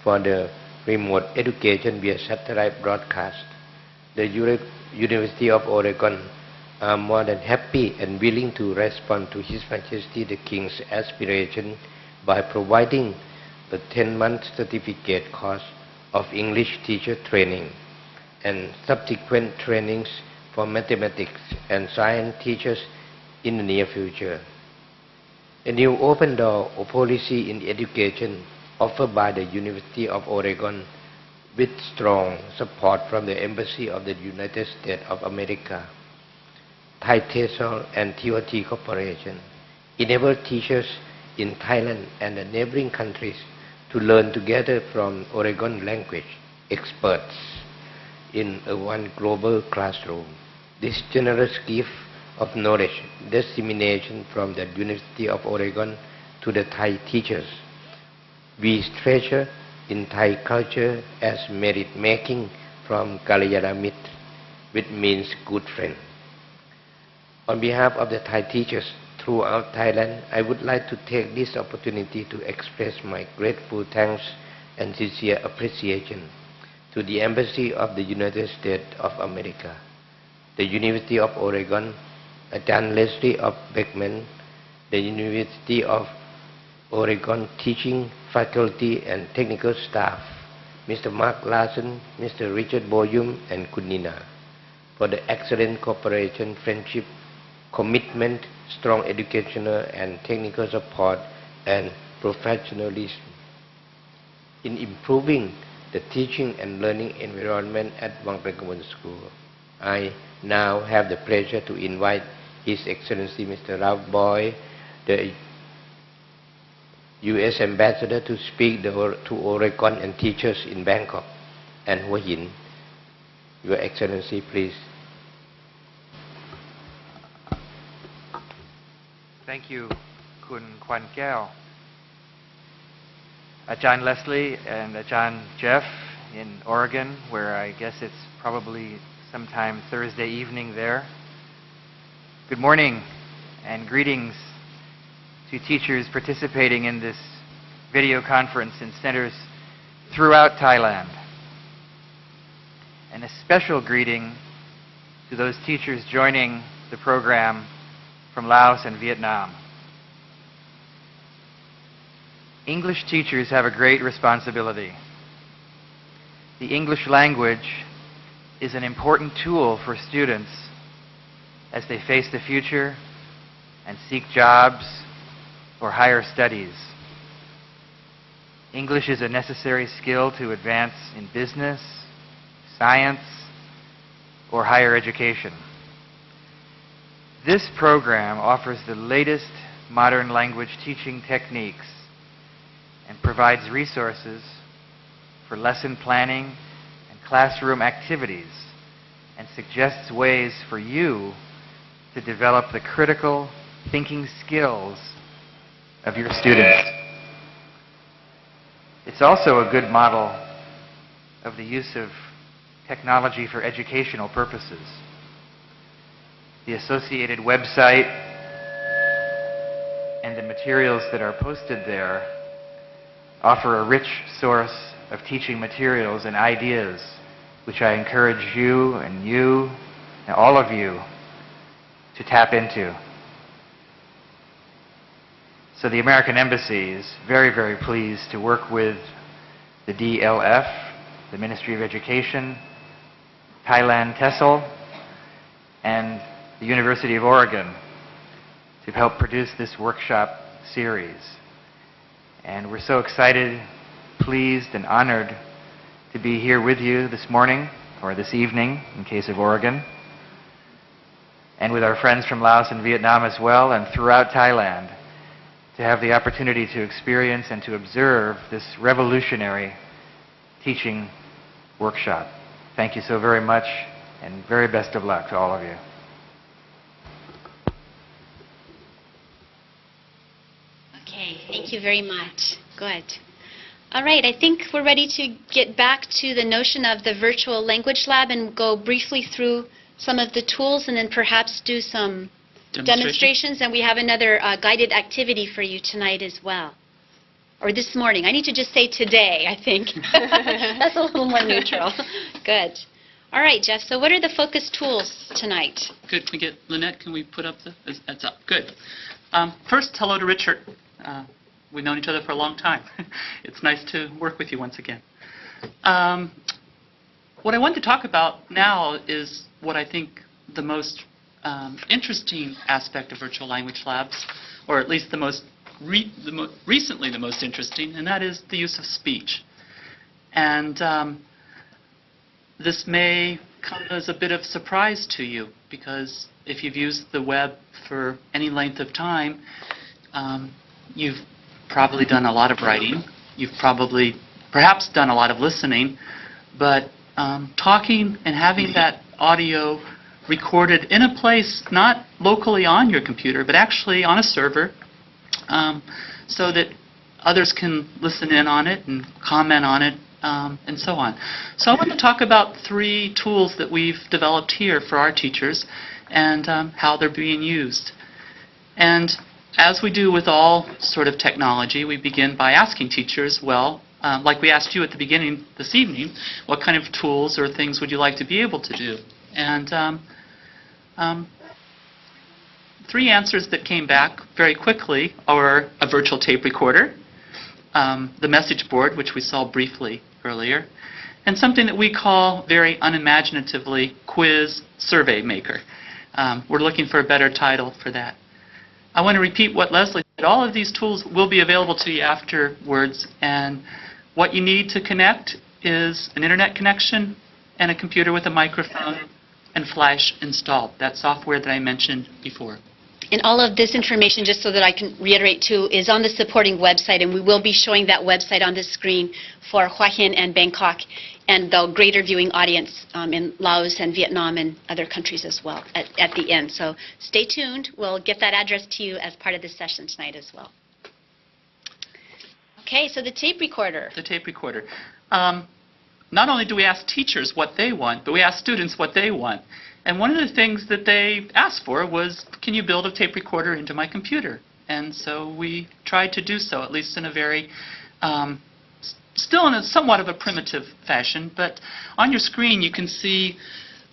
for the remote education via satellite broadcast. The University of Oregon are more than happy and willing to respond to His Majesty the King's aspiration by providing the 10-month certificate course of English teacher training and subsequent trainings for mathematics and science teachers in the near future. A new open door policy in education offered by the University of Oregon with strong support from the Embassy of the United States of America, Thai TESOL and TOT Corporation, enable teachers in Thailand and the neighboring countries to learn together from Oregon language experts in one global classroom. This generous gift of knowledge dissemination from the University of Oregon to the Thai teachers. We treasure in Thai culture as merit making from Kalyana Mitra, which means good friend. On behalf of the Thai teachers throughout Thailand, I would like to take this opportunity to express my grateful thanks and sincere appreciation to the Embassy of the United States of America, the University of Oregon, Ajahn Leslie of Beckman, the University of Oregon teaching faculty and technical staff, Mr. Mark Larson, Mr. Richard Boyum, and Kunina, for the excellent cooperation, friendship, commitment, strong educational and technical support, and professionalism in improving the teaching and learning environment at Wangkaikangwon School. I now have the pleasure to invite His Excellency Mr. Ralph Boy, the U.S. Ambassador, to speak to Oregon and teachers in Bangkok and Hua Hin. Your Excellency, please. Thank you, Kun Kwan Kiao. Ajahn Leslie and Ajahn Jeff in Oregon, where I guess it's probably sometime Thursday evening there. Good morning and greetings to teachers participating in this video conference in centers throughout Thailand. And a special greeting to those teachers joining the program from Laos and Vietnam. English teachers have a great responsibility. The English language is an important tool for students as they face the future and seek jobs or higher studies. English is a necessary skill to advance in business, science, or higher education. This program offers the latest modern language teaching techniques and provides resources for lesson planning and classroom activities and suggests ways for you to develop the critical thinking skills of your students. It's also a good model of the use of technology for educational purposes. The associated website and the materials that are posted there offer a rich source of teaching materials and ideas, which I encourage you and all of you to tap into. So the American Embassy is very, very pleased to work with the DLF, the Ministry of Education, Thailand TESOL, and the University of Oregon to help produce this workshop series. And we're so excited, pleased, and honored to be here with you this morning, or this evening, in case of Oregon, and with our friends from Laos and Vietnam as well, and throughout Thailand, to have the opportunity to experience and to observe this revolutionary teaching workshop. Thank you so very much, and very best of luck to all of you. Okay, thank you very much. Good. All right, I think we're ready to get back to the notion of the virtual language lab and go briefly through some of the tools and then perhaps do some demonstrations. And we have another guided activity for you tonight as well. Or this morning. I need to just say today, I think. That's a little more neutral. Good. All right, Jeff, so what are the focus tools tonight? Good. Can we get Lynette? Can we put up the... That's up. Good. First, hello to Richard. We've known each other for a long time. It's nice to work with you once again. What I want to talk about now is what I think the most interesting aspect of virtual language labs, or at least recently the most interesting, and that is the use of speech. And this may come as a bit of surprise to you, because if you've used the web for any length of time, you've probably done a lot of writing. You've perhaps done a lot of listening, but talking and having that audio recorded in a place not locally on your computer, but actually on a server, so that others can listen in on it and comment on it, and so on. So I want to talk about 3 tools that we've developed here for our teachers and how they're being used. And as we do with all sort of technology, we begin by asking teachers, well, like we asked you at the beginning this evening, what kind of tools or things would you like to be able to do? And 3 answers that came back very quickly are a virtual tape recorder, the message board, which we saw briefly earlier, and something that we call very unimaginatively quiz survey maker. We're looking for a better title for that. I want to repeat what Leslie said. All of these tools will be available to you afterwards, and what you need to connect is an internet connection and a computer with a microphone and Flash installed, that software that I mentioned before. And all of this information, just so that I can reiterate too, is on the supporting website, and we will be showing that website on the screen for Hua Hin and Bangkok and the greater viewing audience in Laos and Vietnam and other countries as well at the end. So stay tuned. We'll get that address to you as part of this session tonight as well. Okay, so the tape recorder. The tape recorder. Not only do we ask teachers what they want, but we ask students what they want. And one of the things that they asked for was, can you build a tape recorder into my computer? And so we tried to do so, at least in a very, still in a somewhat of a primitive fashion. But on your screen, you can see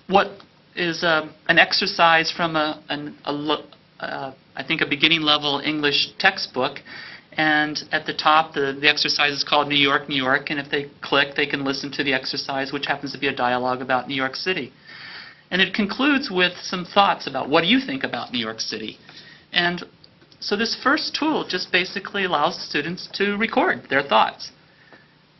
what is an exercise from I think a beginning level English textbook. And at the top, the exercise is called New York, New York. And if they click, they can listen to the exercise, which happens to be a dialogue about New York City. And it concludes with some thoughts about what do you think about New York City. And so this first tool just basically allows students to record their thoughts.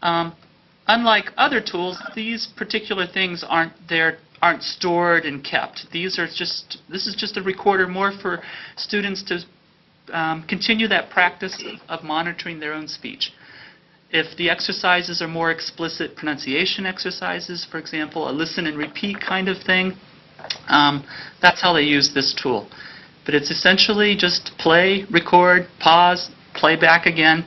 Unlike other tools, these particular things aren't stored and kept. This is just a recorder more for students to continue that practice of monitoring their own speech. If the exercises are more explicit pronunciation exercises, for example, a listen and repeat kind of thing, that's how they use this tool. But it's essentially just play, record, pause, play back again,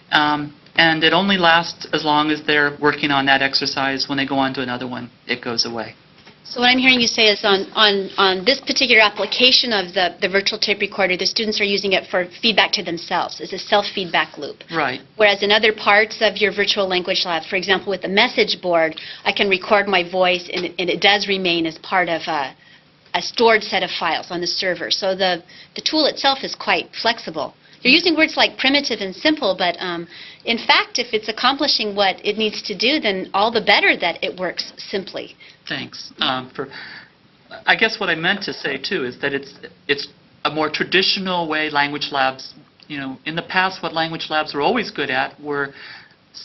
and it only lasts as long as they're working on that exercise. When they go on to another one, it goes away. So what I'm hearing you say is on this particular application of the virtual tape recorder, the students are using it for feedback to themselves. It's a self-feedback loop. Right. Whereas in other parts of your virtual language lab, for example, with the message board, I can record my voice, and it does remain as part of a stored set of files on the server. So the tool itself is quite flexible. You're using words like primitive and simple, but in fact, if it's accomplishing what it needs to do, then all the better that it works simply. Thanks. I guess what I meant to say, too, is that it's a more traditional way language labs, in the past what language labs were always good at were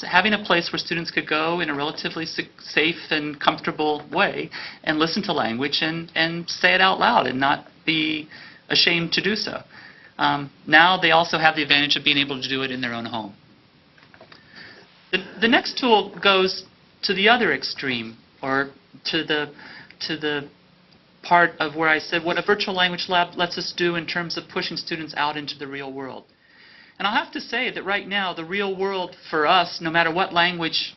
having a place where students could go in a relatively safe and comfortable way and listen to language and say it out loud and not be ashamed to do so. Now they also have the advantage of being able to do it in their own home. The next tool goes to the other extreme, or to the part of where I said what a virtual language lab lets us do in terms of pushing students out into the real world. And I'll have to say that right now, the real world for us, no matter what language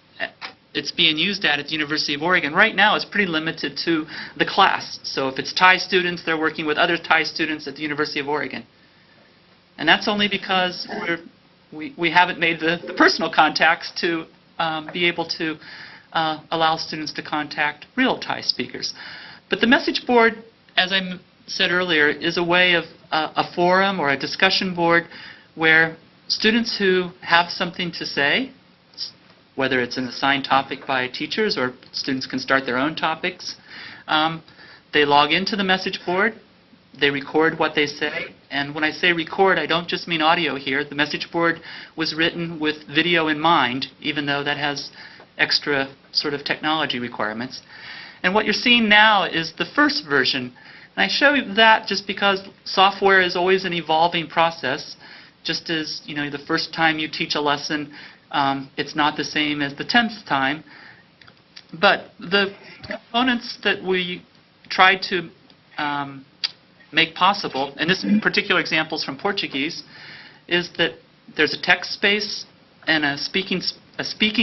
it's being used at the University of Oregon, right now is pretty limited to the class. So if it's Thai students, they're working with other Thai students at the University of Oregon. And that's only because we haven't made the personal contacts to be able to allow students to contact real Thai speakers. But the message board, as I said earlier, is a way of a forum or a discussion board where students who have something to say, whether it's an assigned topic by teachers or students can start their own topics, they log into the message board, they record what they say, and when I say record, I don't just mean audio here. The message board was written with video in mind, even though that has extra sort of technology requirements. And what you're seeing now is the first version. And I show you that just because software is always an evolving process. Just as the first time you teach a lesson, it's not the same as the 10th time. But the components that we tried to make possible, and this particular example is from Portuguese, is that there's a text space and a speaking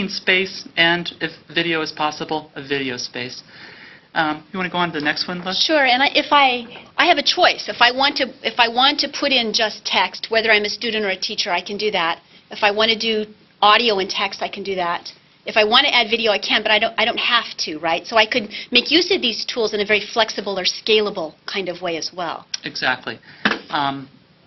space, and if video is possible, a video space. You want to go on to the next one, Les? Sure. And if I have a choice. If I want to put in just text, whether I'm a student or a teacher, I can do that. If I want to do audio and text, I can do that. If I want to add video, I can, but I don't have to, right? So I could make use of these tools in a very flexible or scalable kind of way as well. Exactly.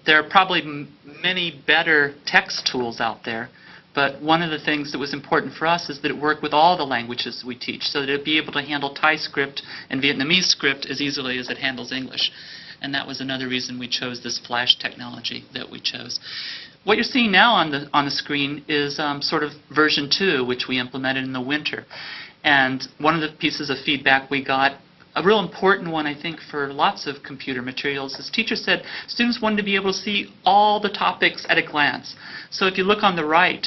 There are probably many better text tools out there. But one of the things that was important for us is that it worked with all the languages we teach, so that it would be able to handle Thai script and Vietnamese script as easily as it handles English. And that was another reason we chose this flash technology that we chose. What you're seeing now on the screen is sort of version 2, which we implemented in the winter. And one of the pieces of feedback we got, a real important one, I think, for lots of computer materials, is teachers said students wanted to be able to see all the topics at a glance. So if you look on the right,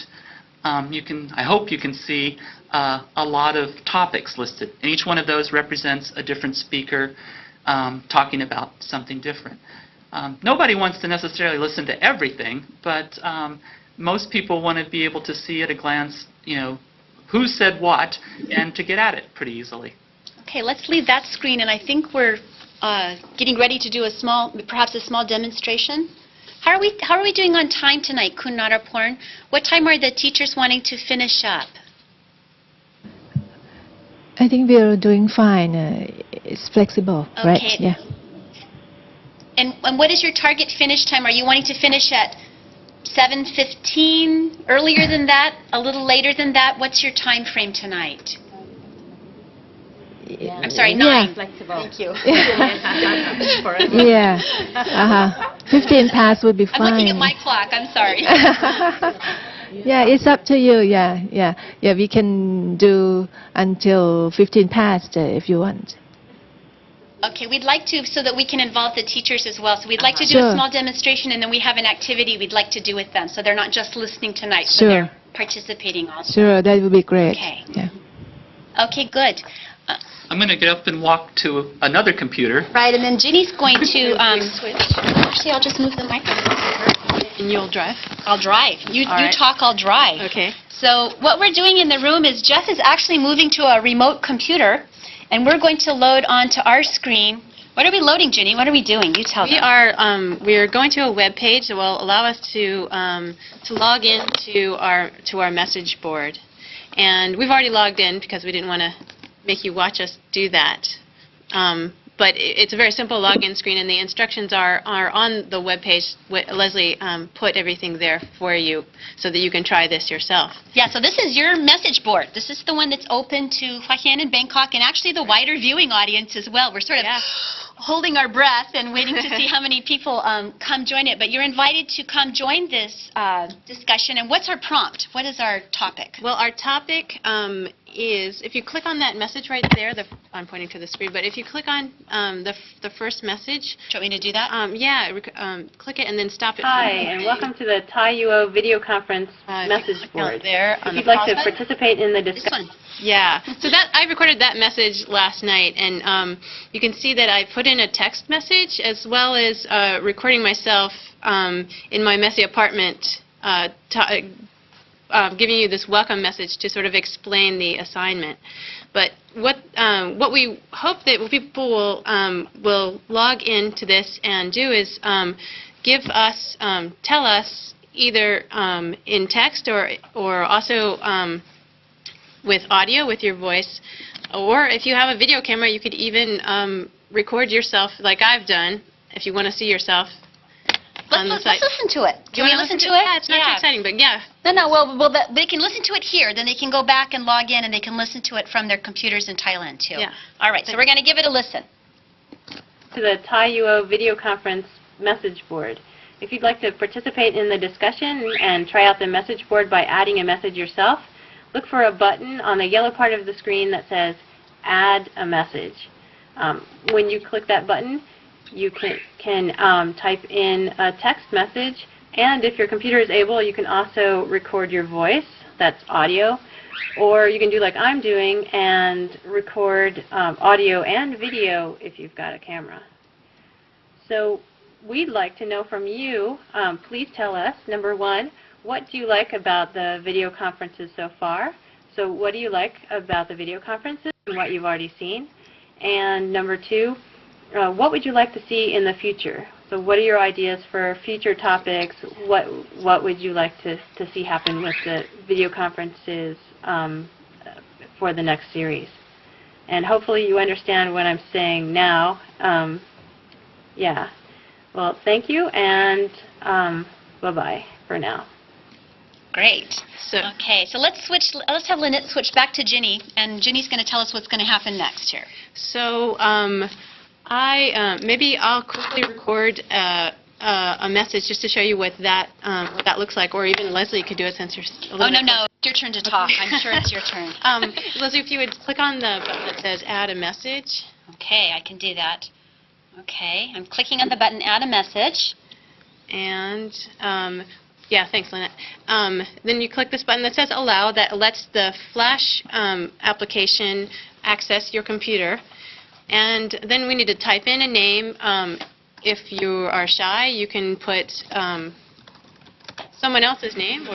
I hope you can see a lot of topics listed. And each one of those represents a different speaker talking about something different. Nobody wants to necessarily listen to everything, but most people want to be able to see at a glance, who said what, and to get at it pretty easily. Okay, let's leave that screen, and I think we're getting ready to do perhaps a small demonstration. How are we doing on time tonight, Kun Naraporn? What time are the teachers wanting to finish up? I think we're doing fine. It's flexible, okay. Right? Yeah. And what is your target finish time? Are you wanting to finish at 7:15? Earlier than that? A little later than that? What's your time frame tonight? I'm sorry, 9. Flexible. Thank you. Yeah. 15 past would be fine. I'm looking at my clock. I'm sorry. Yeah, it's up to you. Yeah. We can do until 15 past if you want. Okay, we'd like to, so that we can involve the teachers as well. So we'd like to do Sure. a small demonstration, and then we have an activity we'd like to do with them. So they're not just listening tonight, so Sure. they're participating also. Sure, that would be great. Okay. Yeah. Okay, good. I'm going to get up and walk to another computer. Right, and then Ginny's going to switch. Actually, I'll just move the microphone over. And you'll drive? I'll drive. You right. talk, I'll drive. Okay. So what we're doing in the room is Jeff is actually moving to a remote computer, and we're going to load onto our screen. What are we loading, Ginny? What are we doing? You tell them. We are going to a web page that will allow us to log in to our message board, and we've already logged in because we didn't want to make you watch us do that. but it's a very simple login screen, and the instructions are on the web page. Leslie put everything there for you so that you can try this yourself. Yeah, so this is your message board. This is the one that's open to Hua Hin and Bangkok, and actually the wider viewing audience as well. We're sort of holding our breath and waiting to see how many people come join it. But you're invited to come join this discussion. And what's our prompt? What is our topic? Well, our topic is, if you click on that message right there, I'm pointing to the screen, but if you click on the first message. Do you want me to do that? Click it and then stop it. Hi, and welcome to the Thai UO video conference message board. If you'd like to participate in the discussion. Yeah, so I recorded that message last night, and you can see that I put in a text message as well as recording myself in my messy apartment, giving you this welcome message to sort of explain the assignment. But what we hope that people will log into this and do is tell us either in text or also with audio, with your voice, or if you have a video camera, you could even record yourself like I've done, if you want to see yourself on the site. Let's listen to it. Can we listen to it? Yeah, it's not too exciting, but yeah. No, well, they can listen to it here. Then they can go back and log in, and they can listen to it from their computers in Thailand, too. Yeah. All right, so we're going to give it a listen. To the Thai UO video conference message board. If you'd like to participate in the discussion and try out the message board by adding a message yourself, look for a button on the yellow part of the screen that says Add a Message. When you click that button, you can type in a text message, and if your computer is able, you can also record your voice, that's audio, or you can do like I'm doing and record audio and video if you've got a camera. So we'd like to know from you, please tell us, number one, what do you like about the video conferences so far? So what do you like about the video conferences and what you've already seen? And number two, what would you like to see in the future? So what are your ideas for future topics? What would you like to see happen with the video conferences for the next series? And hopefully you understand what I'm saying now. Yeah. Well, thank you, and bye-bye for now. Great. Okay, so let's have Lynette switch back to Ginny, and Ginny's going to tell us what's going to happen next here. So maybe I'll quickly record a message just to show you what that looks like, or even Leslie could do it since you're a little bit no, it's your turn to talk. I'm sure it's your turn. Leslie, if you would click on the button that says Add a Message. Okay, I can do that. Okay, I'm clicking on the button Add a Message. And yeah, thanks, Lynette. Then you click this button that says Allow. That lets the Flash application access your computer. And then we need to type in a name. If you are shy, you can put someone else's name,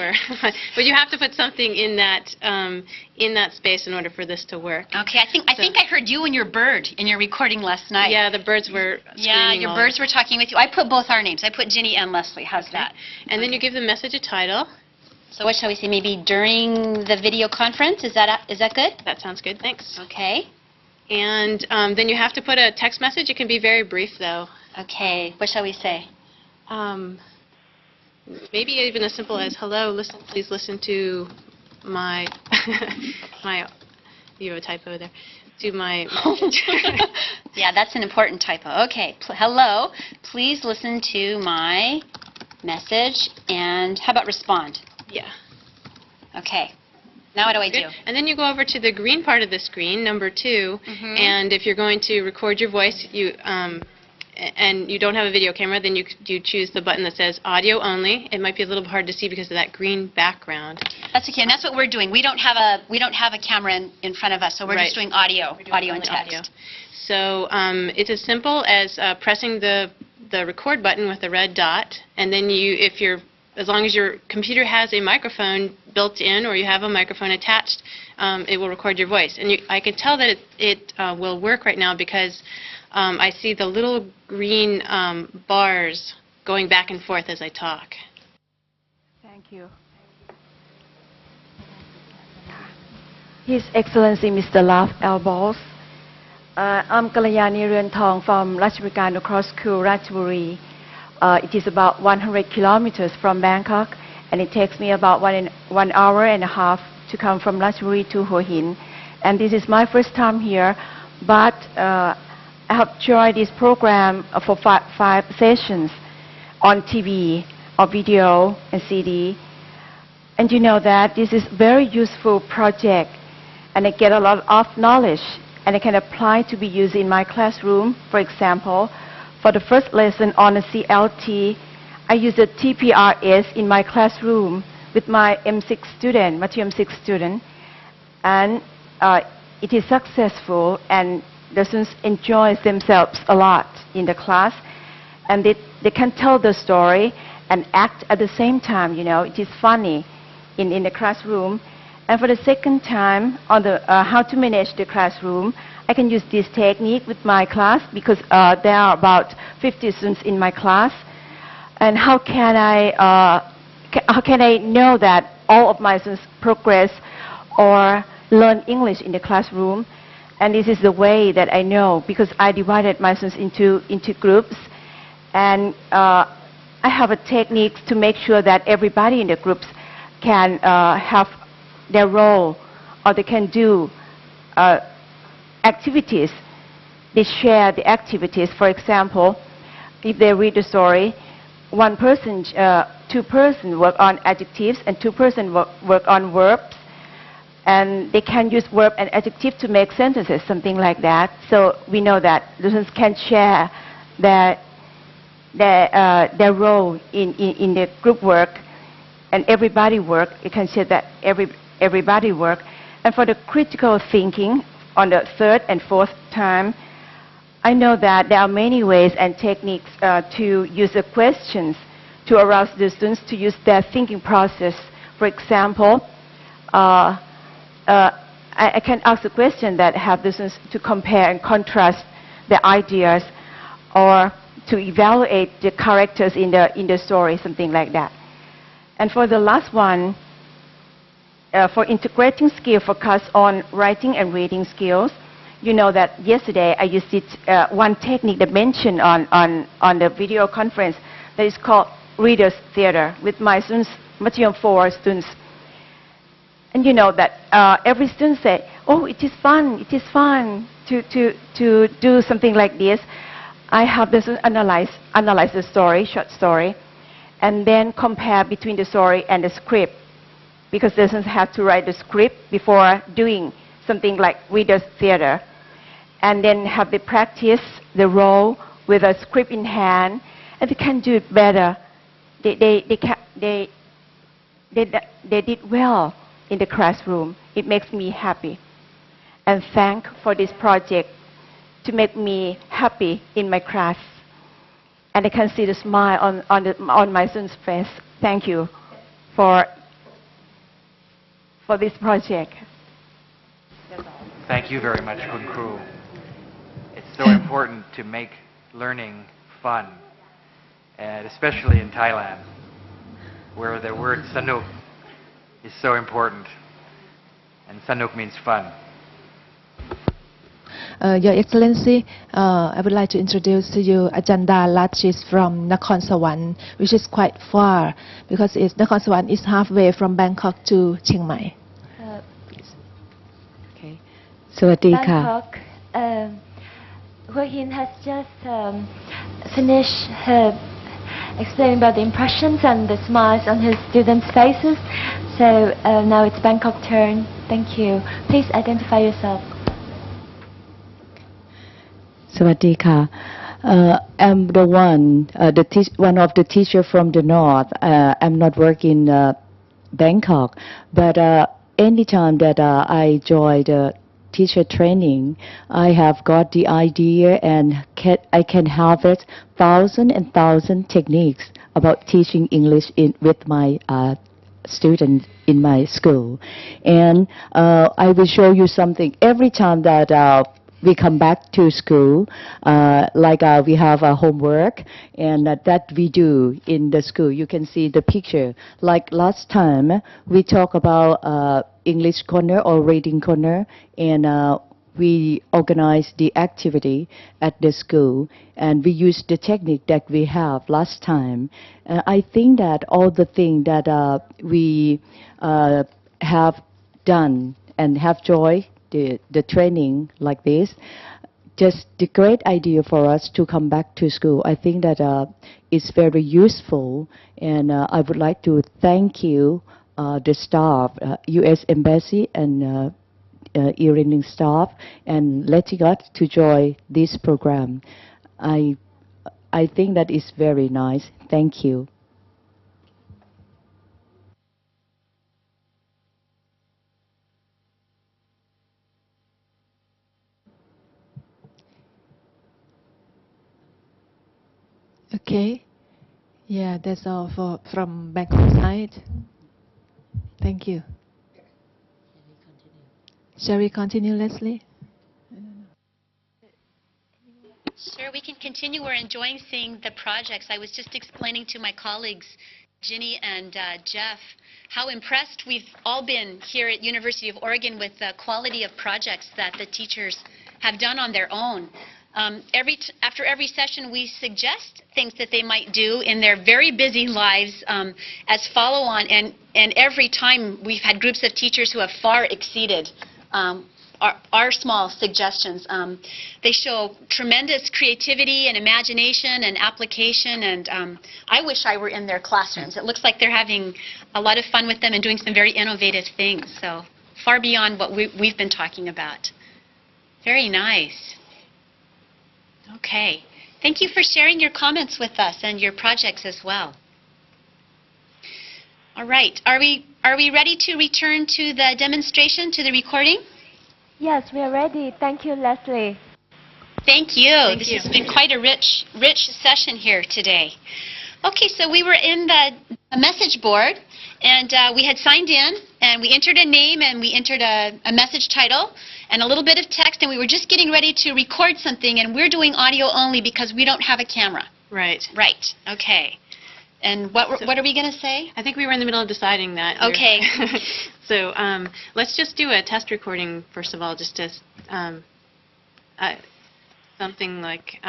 but you have to put something in that space in order for this to work. Okay, I think I heard you and your bird in your recording last night. Yeah, the birds were screaming. Yeah, your birds were talking with you. I put both our names. I put Ginny and Leslie. How's that? And then you give the message a title. So what shall we say? Maybe during the video conference. Is that good? That sounds good. Thanks. Okay. And then you have to put a text message. It can be very brief, though. Okay. What shall we say? Maybe even as simple as, hello, please listen to my, you have a typo there, to my message. Yeah, that's an important typo. Okay, hello, please listen to my message, and how about respond? Yeah. Okay. Now what do I do? And then you go over to the green part of the screen, number 2, and if you're going to record your voice, and you don't have a video camera, then you choose the button that says Audio Only. It might be a little hard to see because of that green background. That's okay, and that's what we're doing. We don't have a camera in front of us, so we're just doing audio and text. Audio. So it's as simple as pressing the record button with the red dot, and then as long as your computer has a microphone built in or you have a microphone attached, it will record your voice. And I can tell that it will work right now because I see the little green bars going back and forth as I talk. Thank you. His Excellency Mr. Love Elbows, I'm Kalayani Ruentong from Ratchavikarno Cross School, Ratchaburi. It is about 100 kilometers from Bangkok, and it takes me about 1 hour and a half to come from Ratchaburi to Hua Hin. And this is my first time here, but I have joined this program for five sessions on TV, or video and CD. And you know that this is very useful project, and I get a lot of knowledge, and I can apply to be used in my classroom. For example, for the first lesson on the CLT, I use the TPRS in my classroom with my M6 student, Matthew M6 student, and it is successful, and the students enjoy themselves a lot in the class, and they can tell the story and act at the same time. You know, it is funny in the classroom. And for the second time, on the how to manage the classroom, I can use this technique with my class, because there are about 50 students in my class. And how can I know that all of my students progress or learn English in the classroom? And this is the way that I know, because I divided my students into groups, and I have a technique to make sure that everybody in the groups can have their role, or they can do activities. They share the activities. For example, if they read the story, two persons work on adjectives and two persons work on verbs, and they can use verb and adjective to make sentences, something like that. So we know that students can share their role in the group work, and everybody work. You can say that everybody work. And for the critical thinking, on the third and fourth time, I know that there are many ways and techniques to use the questions to arouse the students to use their thinking process. For example, I can ask a question that have the students to compare and contrast the ideas, or to evaluate the characters in the story, something like that. And for the last one, for integrating skill, focus on writing and reading skills. You know that yesterday I used one technique that mentioned on the video conference that is called Reader's Theater with my students, Mathematics 4 students. And you know that every student say, "Oh, it is fun to do something like this." I have the students analyze the story, short story, and then compare between the story and the script, because the students have to write the script before doing something like Reader's Theater, and then have the practice the role with a script in hand, and they can do it better. They did well in the classroom. It makes me happy, and thank for this project to make me happy in my class, and I can see the smile on my students' face. Thank you for this project. Thank you very much, Kun Kru. It's so important to make learning fun, and especially in Thailand, where the word sanuk is so important, and sanuk means fun. Your Excellency, I would like to introduce to you Ajanda Lat. She's from Nakhon Sawan, which is quite far, because Nakhon Sawan is halfway from Bangkok to Chiang Mai. Okay. สวัสดีค่ะ Bangkok, Hua Hin has just finished her explaining about the impressions and the smiles on his students' faces. So now it's Bangkok turn. Thank you. Please identify yourself. สวัสดีค่ะ I'm the one of the teacher from the north. I'm not working in Bangkok, but anytime that I join the teacher training, I have got the idea, and I can have it thousand techniques about teaching English with my students in my school. And I will show you something every time that we come back to school, we have a homework, and that we do in the school. You can see the picture. Like last time, we talk about English corner or reading corner, and we organize the activity at the school, and we use the technique that we have last time. I think that all the things that we have done and have joy, the training like this, just the great idea for us to come back to school. I think that it's very useful, and I would like to thank you, the staff, U.S. Embassy and e-learning staff, and letting us to join this program. I think that is very nice. Thank you. Okay. Yeah, that's all from Bangkok side. Thank you. Shall we continue, Leslie? Sure, we can continue. We're enjoying seeing the projects. I was just explaining to my colleagues, Ginny and Jeff, how impressed we've all been here at University of Oregon with the quality of projects that the teachers have done on their own. After every session, we suggest things that they might do in their very busy lives as follow-on, and every time we've had groups of teachers who have far exceeded our small suggestions. They show tremendous creativity and imagination and application, and I wish I were in their classrooms. It looks like they're having a lot of fun with them and doing some very innovative things, so far beyond what we've been talking about. Very nice. Okay. Thank you for sharing your comments with us and your projects as well. All right. Are we ready to return to the demonstration, to the recording? Yes, we are ready. Thank you, Leslie. Thank you. This has been quite a rich session here today. Okay, so we were in the message board, and we had signed in, and we entered a name, and we entered a message title, and a little bit of text, and we were just getting ready to record something, and we're doing audio only because we don't have a camera. Right. Right. Okay. And what are we going to say? I think we were in the middle of deciding that. Okay. So let's just do a test recording, first of all, just to something like,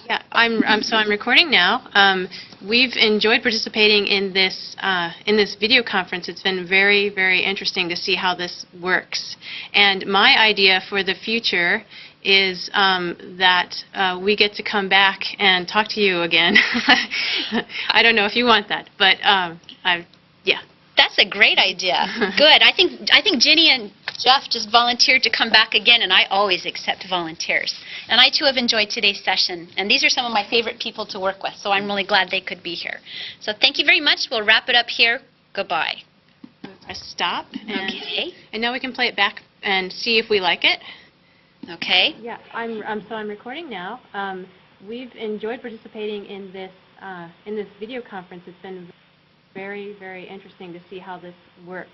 yeah, I'm recording now. We've enjoyed participating in this video conference. It's been very, very interesting to see how this works. And my idea for the future is that we get to come back and talk to you again. I don't know if you want that, but yeah. That's a great idea. Good. I think Ginny and Jeff just volunteered to come back again, and I always accept volunteers. And I, too, have enjoyed today's session. And these are some of my favorite people to work with, so I'm really glad they could be here. So thank you very much. We'll wrap it up here. Goodbye. Press stop. Okay. And now we can play it back and see if we like it. Okay. Yeah, I'm recording now. We've enjoyed participating in this video conference. It's been very, very interesting to see how this works.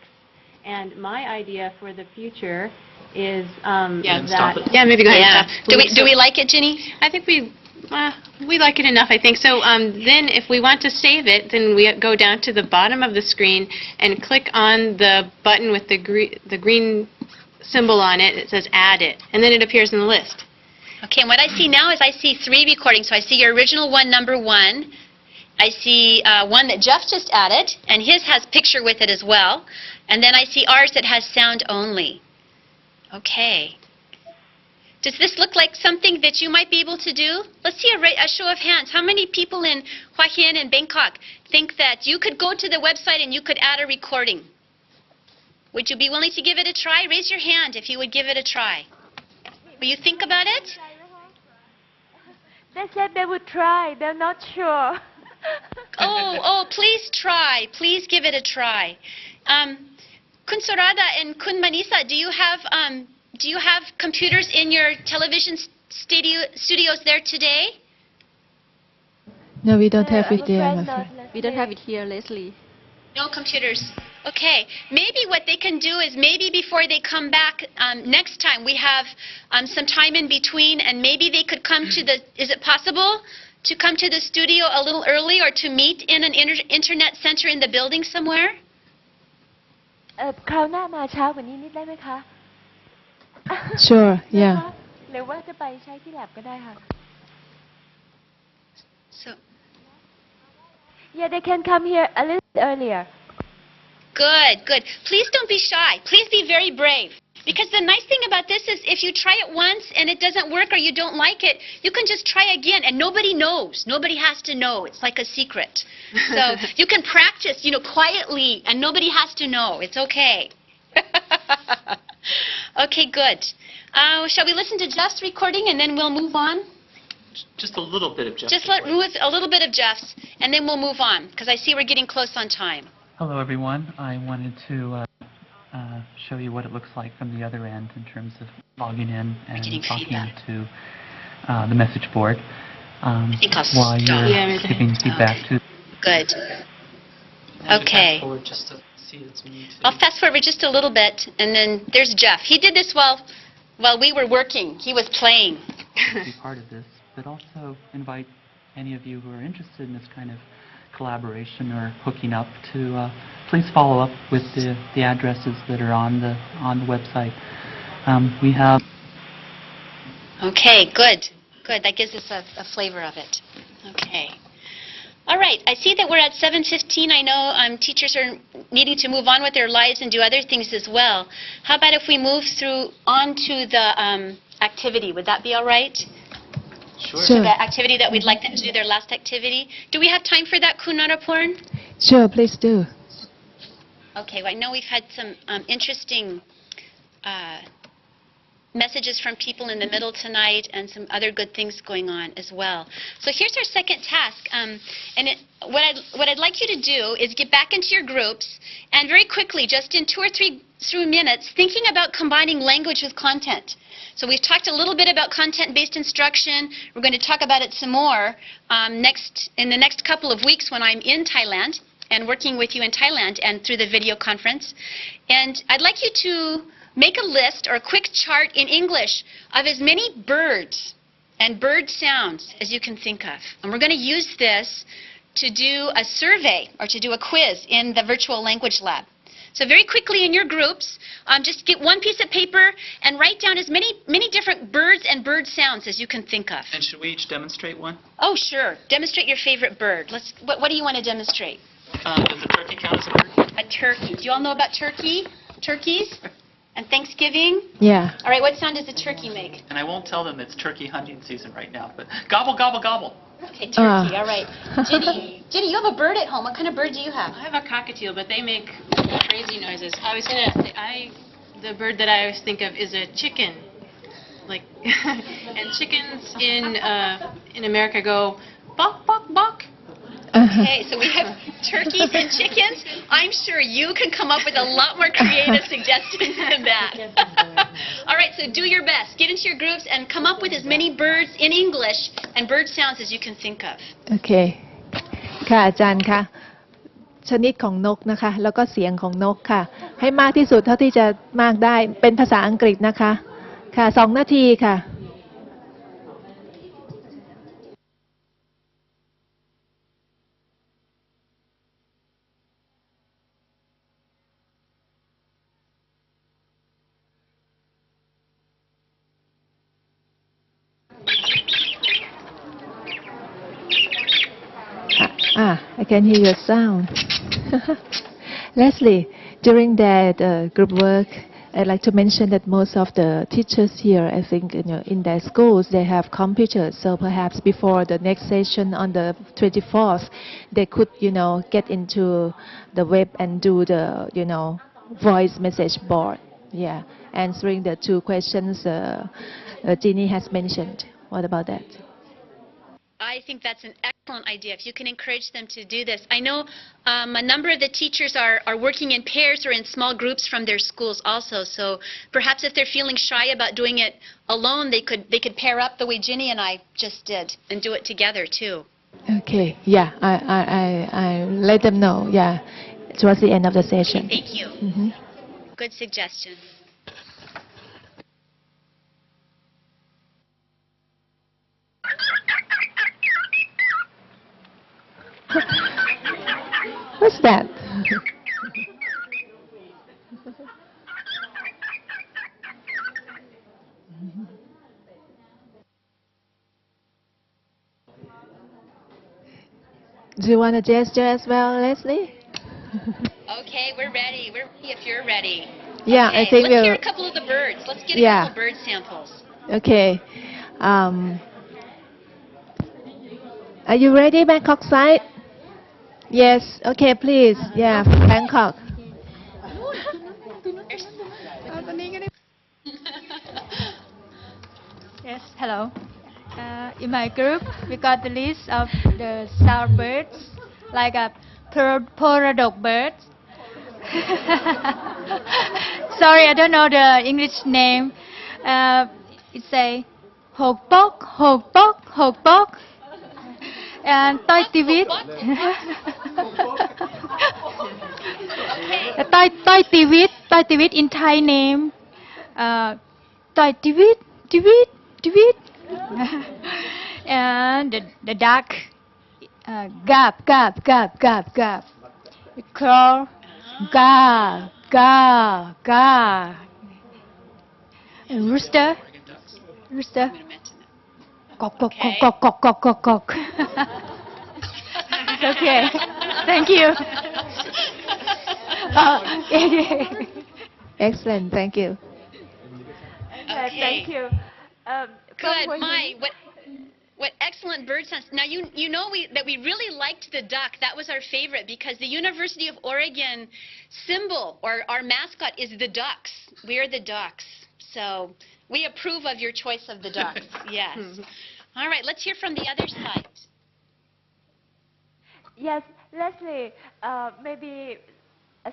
And my idea for the future is Yeah, maybe go ahead. Yeah. Do we like it, Ginny? I think we like it enough, I think. So then if we want to save it, then we go down to the bottom of the screen and click on the button with the green symbol on it. It says Add It, and then it appears in the list. Okay, and what I see now is I see 3 recordings. So I see your original one, number 1. I see one that Jeff just added, and his has picture with it as well. And then I see ours that has sound only. Okay. Does this look like something that you might be able to do? Let's see a show of hands. How many people in Hua Hin and Bangkok think that you could go to the website and you could add a recording? Would you be willing to give it a try? Raise your hand if you would give it a try. Will you think about it? They said they would try. They're not sure. Oh, please try. Please give it a try. Kun Sorada and Kun Manisa, do you have computers in your television studios there today? No, we don't have it there. We don't have it here, Leslie. No computers. Okay. Maybe what they can do is maybe before they come back next time, we have some time in between, and maybe they could come to the, is it possible to come to the studio a little early or to meet in an internet center in the building somewhere? คราวหน้ามาเช้ากว่านี้นิดได้ไหมคะ Sure, นะคะ yeah. หรือว่าจะไปใช้ที่แลบก็ได้ค่ะ So, Yeah, they can come here a little bit earlier. good, good. Please don't be shy. Please be very brave. Because the nice thing about this is if you try it once and it doesn't work or you don't like it, you can just try again and nobody knows. Nobody has to know. It's like a secret. So you can practice, quietly and nobody has to know. It's okay. Okay, good. Shall we listen to Jeff's recording and then we'll move on? Just a little bit of Jeff. Just move a little bit of Jeff's and then we'll move on because I see we're getting close on time. Hello, everyone. I wanted to show you what it looks like from the other end in terms of logging in and talking feedback. to the message board think I'll while stop. you're giving feedback to. Good. Okay. Just to see it's me too. I'll fast forward just a little bit, and then there's Jeff. He did this while we were working. He was playing. Be part of this, but also invite any of you who are interested in this kind of collaboration or hooking up to please follow up with the addresses that are on the website. We have. Okay, good. Good. That gives us a flavor of it. Okay. All right. I see that we're at 7:15. I know teachers are needing to move on with their lives and do other things as well. How about if we move on to the activity? Would that be all right? Sure. So the activity that we'd like them to do, their last activity. Do we have time for that, Kunaraporn? Sure, please do. Okay, well, I know we've had some interesting messages from people in the middle tonight and some other good things going on as well. So here's our second task. What I'd like you to do is get back into your groups and very quickly, just in 2 or 3 minutes, thinking about combining language with content. So we've talked a little bit about content-based instruction. We're going to talk about it some more in the next couple of weeks when I'm in Thailand and working with you in Thailand and through the video conference. And I'd like you to make a list or a quick chart in English of as many birds and bird sounds as you can think of. And we're going to use this to do a survey or to do a quiz in the virtual language lab. So very quickly in your groups, just get one piece of paper and write down as many different birds and bird sounds as you can think of. And should we each demonstrate one? Oh, sure. Demonstrate your favorite bird. What do you want to demonstrate? Does a turkey count as a bird? A turkey. Do you all know about turkeys? And Thanksgiving? Yeah. All right, what sound does a turkey make? And I won't tell them it's turkey hunting season right now, but gobble, gobble, gobble. Okay, turkey, all right. Ginny, you have a bird at home. What kind of bird do you have? I have a cockatiel, but they make crazy noises. I was gonna say, the bird that I always think of is a chicken. Like, and chickens in America go, bok, bok, bok. Okay, so we have turkeys and chickens. I'm sure you can come up with a lot more creative suggestions than that. All right, so do your best. Get into your groups and come up with as many birds in English and bird sounds as you can think of. โอเค ค่ะอาจารย์คะชนิดของนกนะคะ แล้วก็เสียงของนกค่ะ ให้มากที่สุดเท่าที่จะมากได้ เป็นภาษาอังกฤษนะคะ ค่ะ 2 นาทีค่ะ I can hear your sound. Leslie, during that group work, I'd like to mention that most of the teachers here, I think, in their schools, they have computers. So perhaps before the next session on the 24th, they could, get into the web and do the, voice message board. Yeah, answering the 2 questions Jeannie has mentioned. What about that? I think that's an excellent idea. If you can encourage them to do this. I know a number of the teachers are working in pairs or in small groups from their schools also. So perhaps if they're feeling shy about doing it alone, they could pair up the way Ginny and I just did and do it together too. Okay. Yeah, I let them know. Yeah, towards the end of the session. Okay, thank you. Mm-hmm. Good suggestion. What's that? Do you want to gesture as well, Leslie? Okay, we're ready. We're ready if you're ready. Yeah, Okay, I think let's hear we'll. a couple of the birds. Let's get a Yeah. couple bird samples. Okay. Are you ready, Bangkok side? Yes. Okay, please. Yeah, Bangkok. Yes, hello. In my group, we got the list of the sound birds, like a paradox bird. Sorry, I don't know the English name. It say hộp bok, and toi tivit. Toi tivit in Thai name. Toi tivit. And the duck, gap. The crow, ga. And rooster, cock. It's okay. Thank you. Excellent. Thank you. Okay. Thank you. Good, Mai. What excellent bird sounds. Now you know that we really liked the duck. That was our favorite because the University of Oregon symbol or our mascot is the ducks. We are the ducks. So we approve of your choice of the ducks. Yes. All right. Let's hear from the other side. Yes, Leslie. Maybe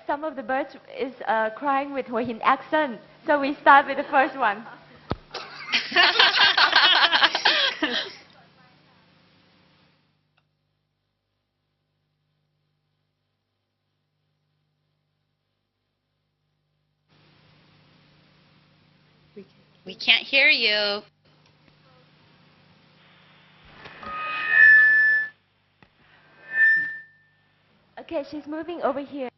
some of the birds is crying with Hua Hin accent. So we start with the first one. We can't hear you. Okay, she's moving over here.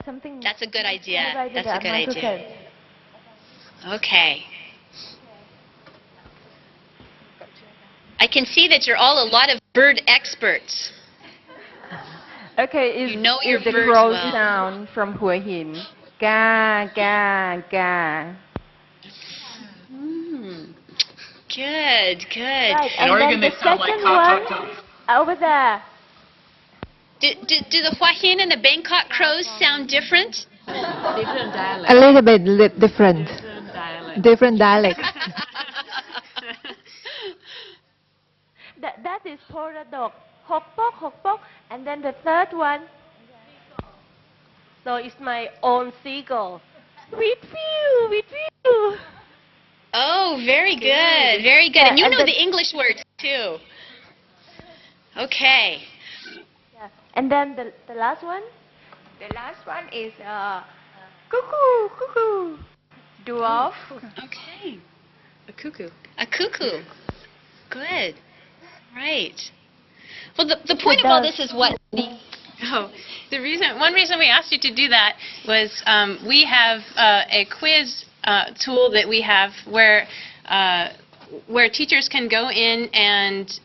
Something. That's a good idea. Right That's a good idea. microphone. Okay. I can see that you're all a lot of bird experts. Okay, You know your is the birds crow well. sound from Hua Hin. Ga. Good. Right, In Oregon, they sound like one, cock. over there. Do the Hua Hin and the Bangkok crows sound different? A little bit different. Different dialect. That is paradox. Hok pok. And then the third one. So it's my own seagull. With you. Oh, very good. Very good. Yeah, And you and know the- the English words, too. Okay. Yeah. And then the last one. The last one is cuckoo. Dwarf. Okay. A cuckoo. Good. Right. Well, the point of all this is what? Oh, one reason we asked you to do that was we have a quiz tool that we have where teachers can go in and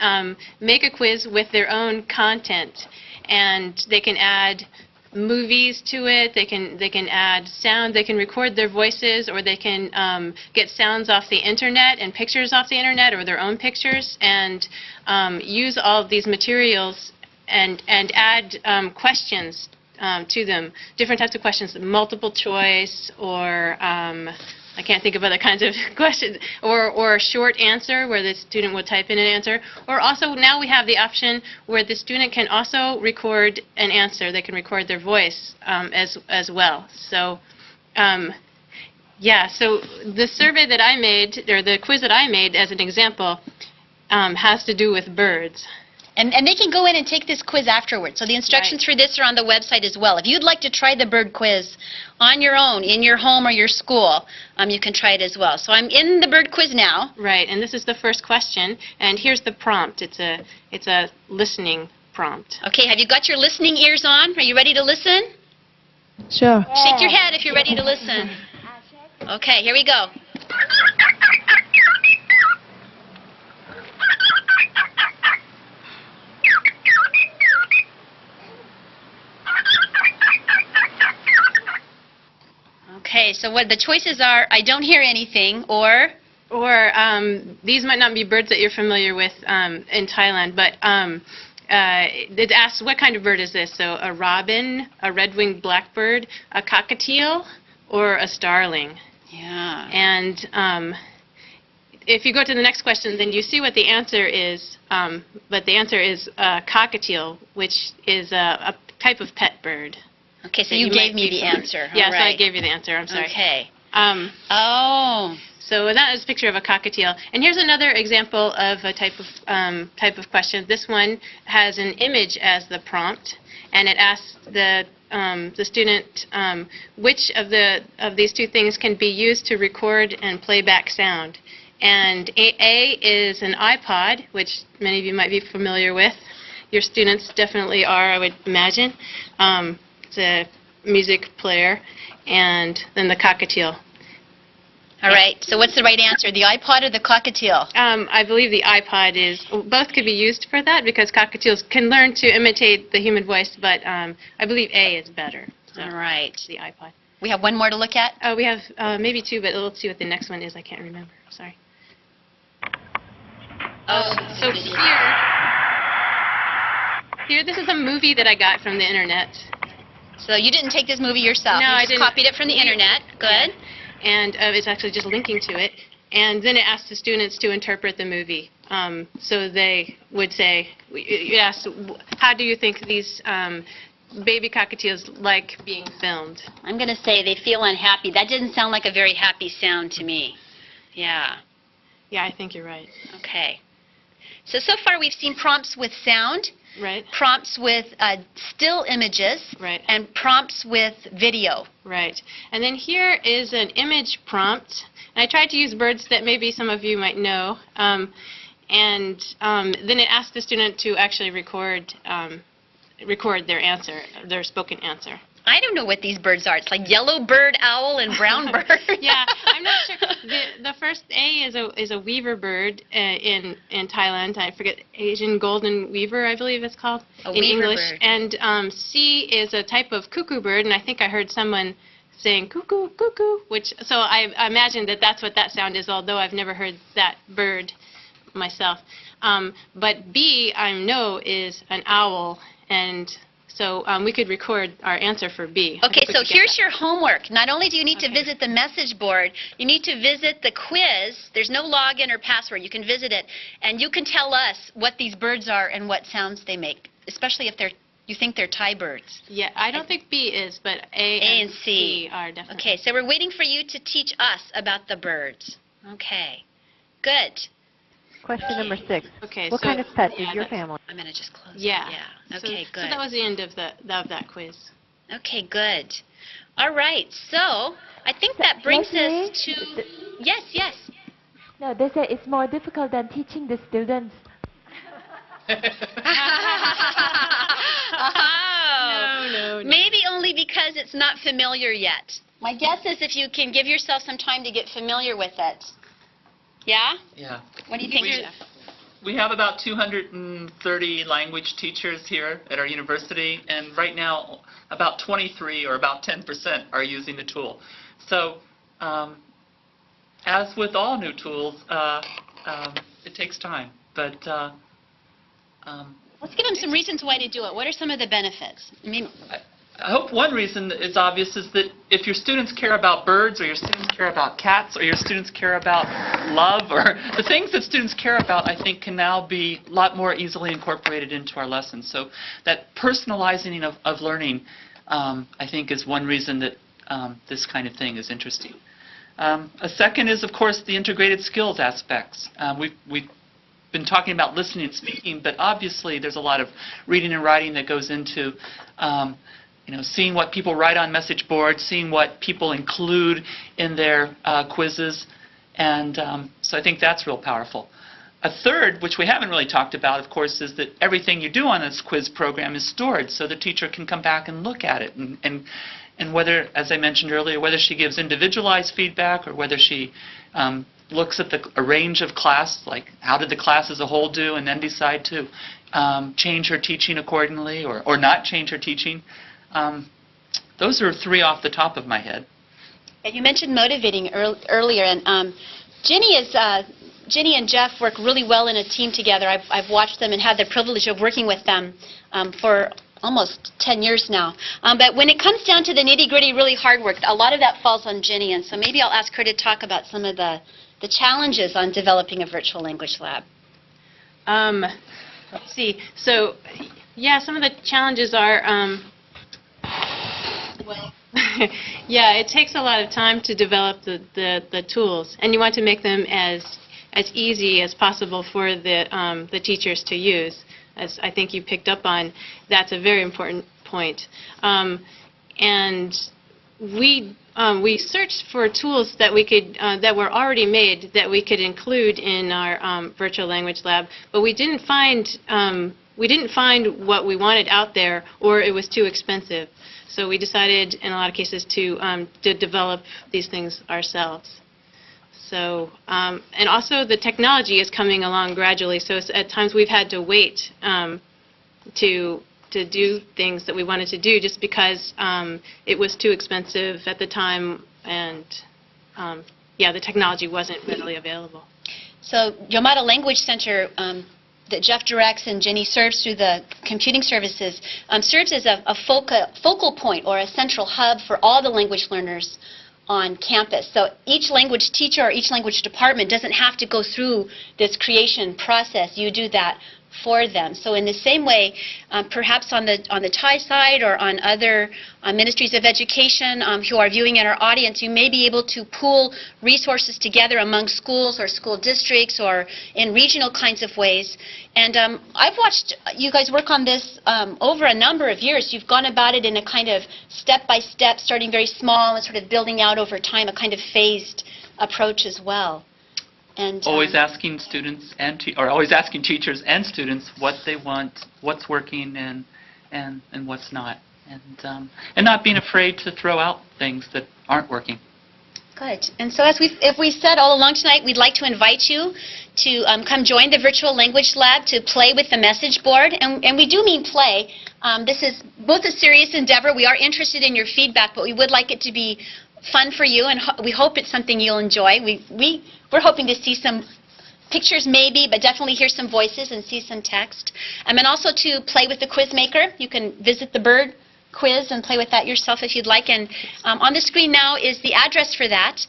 make a quiz with their own content, and they can add movies to it. They can add sound. They can record their voices, or they can get sounds off the internet and pictures off the internet, or their own pictures, and use all of these materials and add questions to them, different types of questions, multiple choice, or I can't think of other kinds of questions, or a short answer where the student would type in an answer. Or also now we have the option where the student can also record an answer. They can record their voice as well. So yeah, so the survey that I made, or the quiz that I made as an example, has to do with birds. And they can go in and take this quiz afterwards. So the instructions for this are on the website as well. If you'd like to try the bird quiz on your own, in your home or your school, you can try it as well. So I'm in the bird quiz now. Right, and this is the first question, and here's the prompt. It's a listening prompt. Okay, have you got your listening ears on? Are you ready to listen? Sure. Shake your head if you're ready to listen. Okay, here we go. Okay, so what the choices are, I don't hear anything, or these might not be birds that you're familiar with in Thailand, but it asks what kind of bird is this? So a robin, a red-winged blackbird, a cockatiel, or a starling. Yeah. And if you go to the next question, then you see what the answer is. But the answer is cockatiel, which is a type of pet bird. Okay, so you gave me the answer. Yes, All right. I gave you the answer. I'm sorry. Okay. Oh. So that is a picture of a cockatiel. And here's another example of a type of question. This one has an image as the prompt, and it asks the student which of these two things can be used to record and play back sound. And A is an iPod, which many of you might be familiar with. Your students definitely are, I would imagine. It's a music player. And then the cockatiel. All right, so what's the right answer, the iPod or the cockatiel? I believe the iPod is, both could be used for that because cockatiels can learn to imitate the human voice, but I believe A is better. So All right. the iPod. We have one more to look at? We have maybe two, but let's see what the next one is. I can't remember. Sorry. So here, this is a movie that I got from the internet. So you didn't take this movie yourself? No, you I just didn't. copied it from the internet. Good. Yeah. And it's actually just linking to it. And then it asks the students to interpret the movie. So they would say, you ask, how do you think these baby cockatiels like being filmed? I'm going to say they feel unhappy. That didn't sound like a very happy sound to me. Yeah. Yeah, I think you're right. Okay. So far we've seen prompts with sound, Right. prompts with still images, Right. and prompts with video. Right. And then here is an image prompt. And I tried to use birds that maybe some of you might know. And then it asked the student to actually record their answer, their spoken answer. I don't know what these birds are. It's like yellow bird, owl, and brown bird. Yeah, I'm not sure. The first A is a weaver bird in Thailand. I forget, Asian golden weaver, I believe it's called in English. Bird. And C is a type of cuckoo bird, and I think I heard someone saying cuckoo, cuckoo, so I imagine that that's what that sound is, although I've never heard that bird myself. But B, I know, is an owl, and so we could record our answer for B. Okay, so here's your homework. Not only do you need to visit the message board, you need to visit the quiz. There's no login or password. You can visit it, and you can tell us what these birds are and what sounds they make, especially if you think they're Thai birds. Yeah, I don't think B is, but A and C are definitely. Okay, so we're waiting for you to teach us about the birds. Okay, good. Question number 6. Okay, What so, kind of pet yeah, is your that's- family? I'm going to just close Yeah. it. Yeah. Okay, So good. that was the end of that quiz. Okay, good. All right, so I think that brings us to... Yes. No, they say it's more difficult than teaching the students. No. Maybe only because it's not familiar yet. My guess is if you can give yourself some time to get familiar with it. Yeah? Yeah. What do you think, Jeff? We have about 230 language teachers here at our university, and right now about 23 or about 10% are using the tool. So as with all new tools, it takes time. But let's give them some reasons why to do it. What are some of the benefits? I hope one reason is obvious is that if your students care about birds, or your students care about cats, or your students care about love, or the things that students care about, I think can now be a lot more easily incorporated into our lessons. So that personalizing of learning, I think, is one reason that this kind of thing is interesting. A second is, of course, the integrated skills aspects. We've been talking about listening and speaking, but obviously there's a lot of reading and writing that goes into seeing what people write on message boards, seeing what people include in their quizzes, and so I think that's real powerful. A third, which we haven't really talked about, of course, is that everything you do on this quiz program is stored, so the teacher can come back and look at it, and whether, as I mentioned earlier, whether she gives individualized feedback or whether she looks at a range of class, like how did the class as a whole do, and then decide to change her teaching accordingly or not change her teaching. Those are three off the top of my head. You mentioned motivating earlier, and Ginny and Jeff work really well in a team together. I've watched them and had the privilege of working with them for almost 10 years now. But when it comes down to the nitty-gritty, really hard work, a lot of that falls on Ginny, and so maybe I'll ask her to talk about some of the challenges on developing a virtual language lab. Let's see. So, yeah, some of the challenges are, well, yeah, it takes a lot of time to develop the tools, and you want to make them as easy as possible for the teachers to use. As I think you picked up on, that's a very important point. And we searched for tools that we could that were already made that we could include in our virtual language lab, but we didn't find what we wanted out there, or it was too expensive. So we decided, in a lot of cases, to develop these things ourselves. So, and also the technology is coming along gradually, so at times we've had to wait to do things that we wanted to do just because it was too expensive at the time, and yeah, the technology wasn't readily available. So Yamada Language Center that Jeff directs and Ginny serves through the computing services serves as a focal point or a central hub for all the language learners on campus. So each language teacher or each language department doesn't have to go through this creation process. You do that for them. So in the same way, perhaps on the Thai side or on other ministries of education who are viewing in our audience, you may be able to pool resources together among schools or school districts or in regional kinds of ways. And I've watched you guys work on this over a number of years. You've gone about it in a kind of step-by-step, starting very small and sort of building out over time, a kind of phased approach as well. And, always asking students or always asking teachers and students what they want, what's working, and what's not, and not being afraid to throw out things that aren't working. Good. And so as we said all along tonight, we'd like to invite you to come join the Virtual Language Lab to play with the message board. And we do mean play. This is both a serious endeavor. We are interested in your feedback, but we would like it to be fun for you, and we hope it's something you'll enjoy. We're hoping to see some pictures maybe, but definitely hear some voices and see some text. And also to play with the quiz maker. You can visit the bird quiz and play with that yourself if you'd like. And on the screen now is the address for that.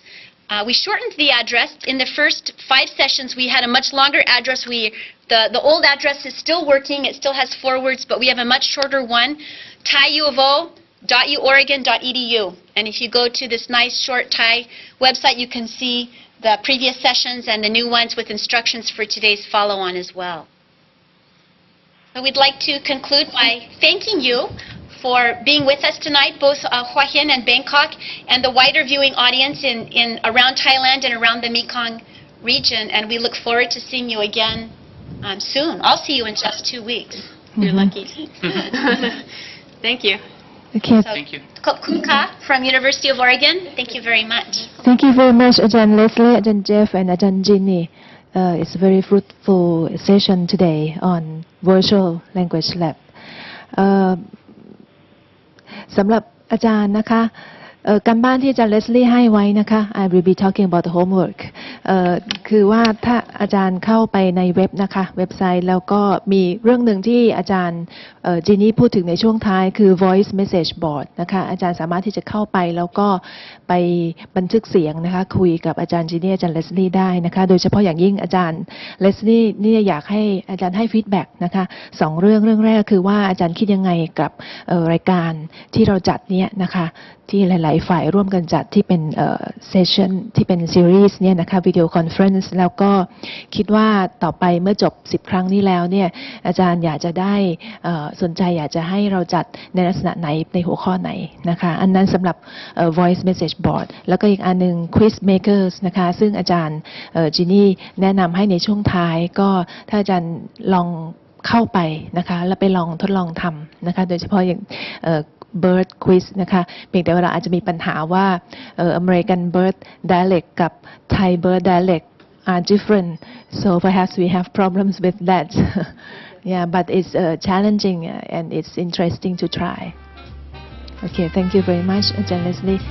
We shortened the address. In the first 5 sessions, we had a much longer address. The old address is still working. It still has 4 words, but we have a much shorter one. thaiuofo.uoregon.edu. And if you go to this nice short Thai website, you can see the previous sessions and the new ones with instructions for today's follow-on as well. So we'd like to conclude by thanking you for being with us tonight, both Hua Hin and Bangkok, and the wider viewing audience in around Thailand and around the Mekong region. And we look forward to seeing you again soon. I'll see you in just 2 weeks. You're lucky. Thank you. Okay. So, thank you. Khun Ka from University of Oregon, thank you very much. Thank you very much, Ajahn Leslie, Ajahn Jeff, and Ajahn Ginny. It's a very fruitful session today on Virtual Language Lab. สำหรับอาจารย์นะคะการบ้านที่อาจารย์เลสลี่ให้ไว้นะคะ I will be talking about the homework คือว่าถ้าอาจารย์เข้าไปในเว็บนะคะเว็บไซต์แล้วก็มีเรื่องหนึ่งที่อาจารย์จีนี่พูดถึงในช่วงท้ายคือ voice message board นะคะอาจารย์สามารถที่จะเข้าไปแล้วก็ไปบันทึกเสียงนะคะคุยกับอาจารย์จีนี่อาจารย์เลสลี่ได้นะคะโดยเฉพาะอย่างยิ่งอาจารย์เลสลี่นี่อยากให้อาจารย์ให้ฟีดแบ็กนะคะ2 เรื่องแรกคือว่าอาจารย์คิดยังไงกับรายการที่เราจัดเนี้ยนะคะที่หลายๆฝ่ายร่วมกันจัดที่เป็นเซสชั่นที่เป็นซีรีส์เนี่ยนะคะวิดีโอคอนเฟอเรนซ์แล้วก็คิดว่าต่อไปเมื่อจบ10 ครั้งนี้แล้วเนี่ยอาจารย์อยากจะได้สนใจอยากจะให้เราจัดในลักษณะไหนในหัวข้อไหนนะคะอันนั้นสำหรับ voice message board แล้วก็อีกอันนึง quiz makers นะคะซึ่งอาจารย์จีนี่แนะนำให้ในช่วงท้ายก็ถ้าอาจารย์ลองเข้าไปนะคะแล้วไปลองทดลองทำนะคะโดยเฉพาะอย่างbird quiz นะคะเพียงแต่ว่าเราอาจจะมีปัญหาว่าAmerican bird dialect กับ Thai bird dialect are different so perhaps we have problems with that yeah but it's challenging and it's interesting to try okay thank you very much Ajahn Leslie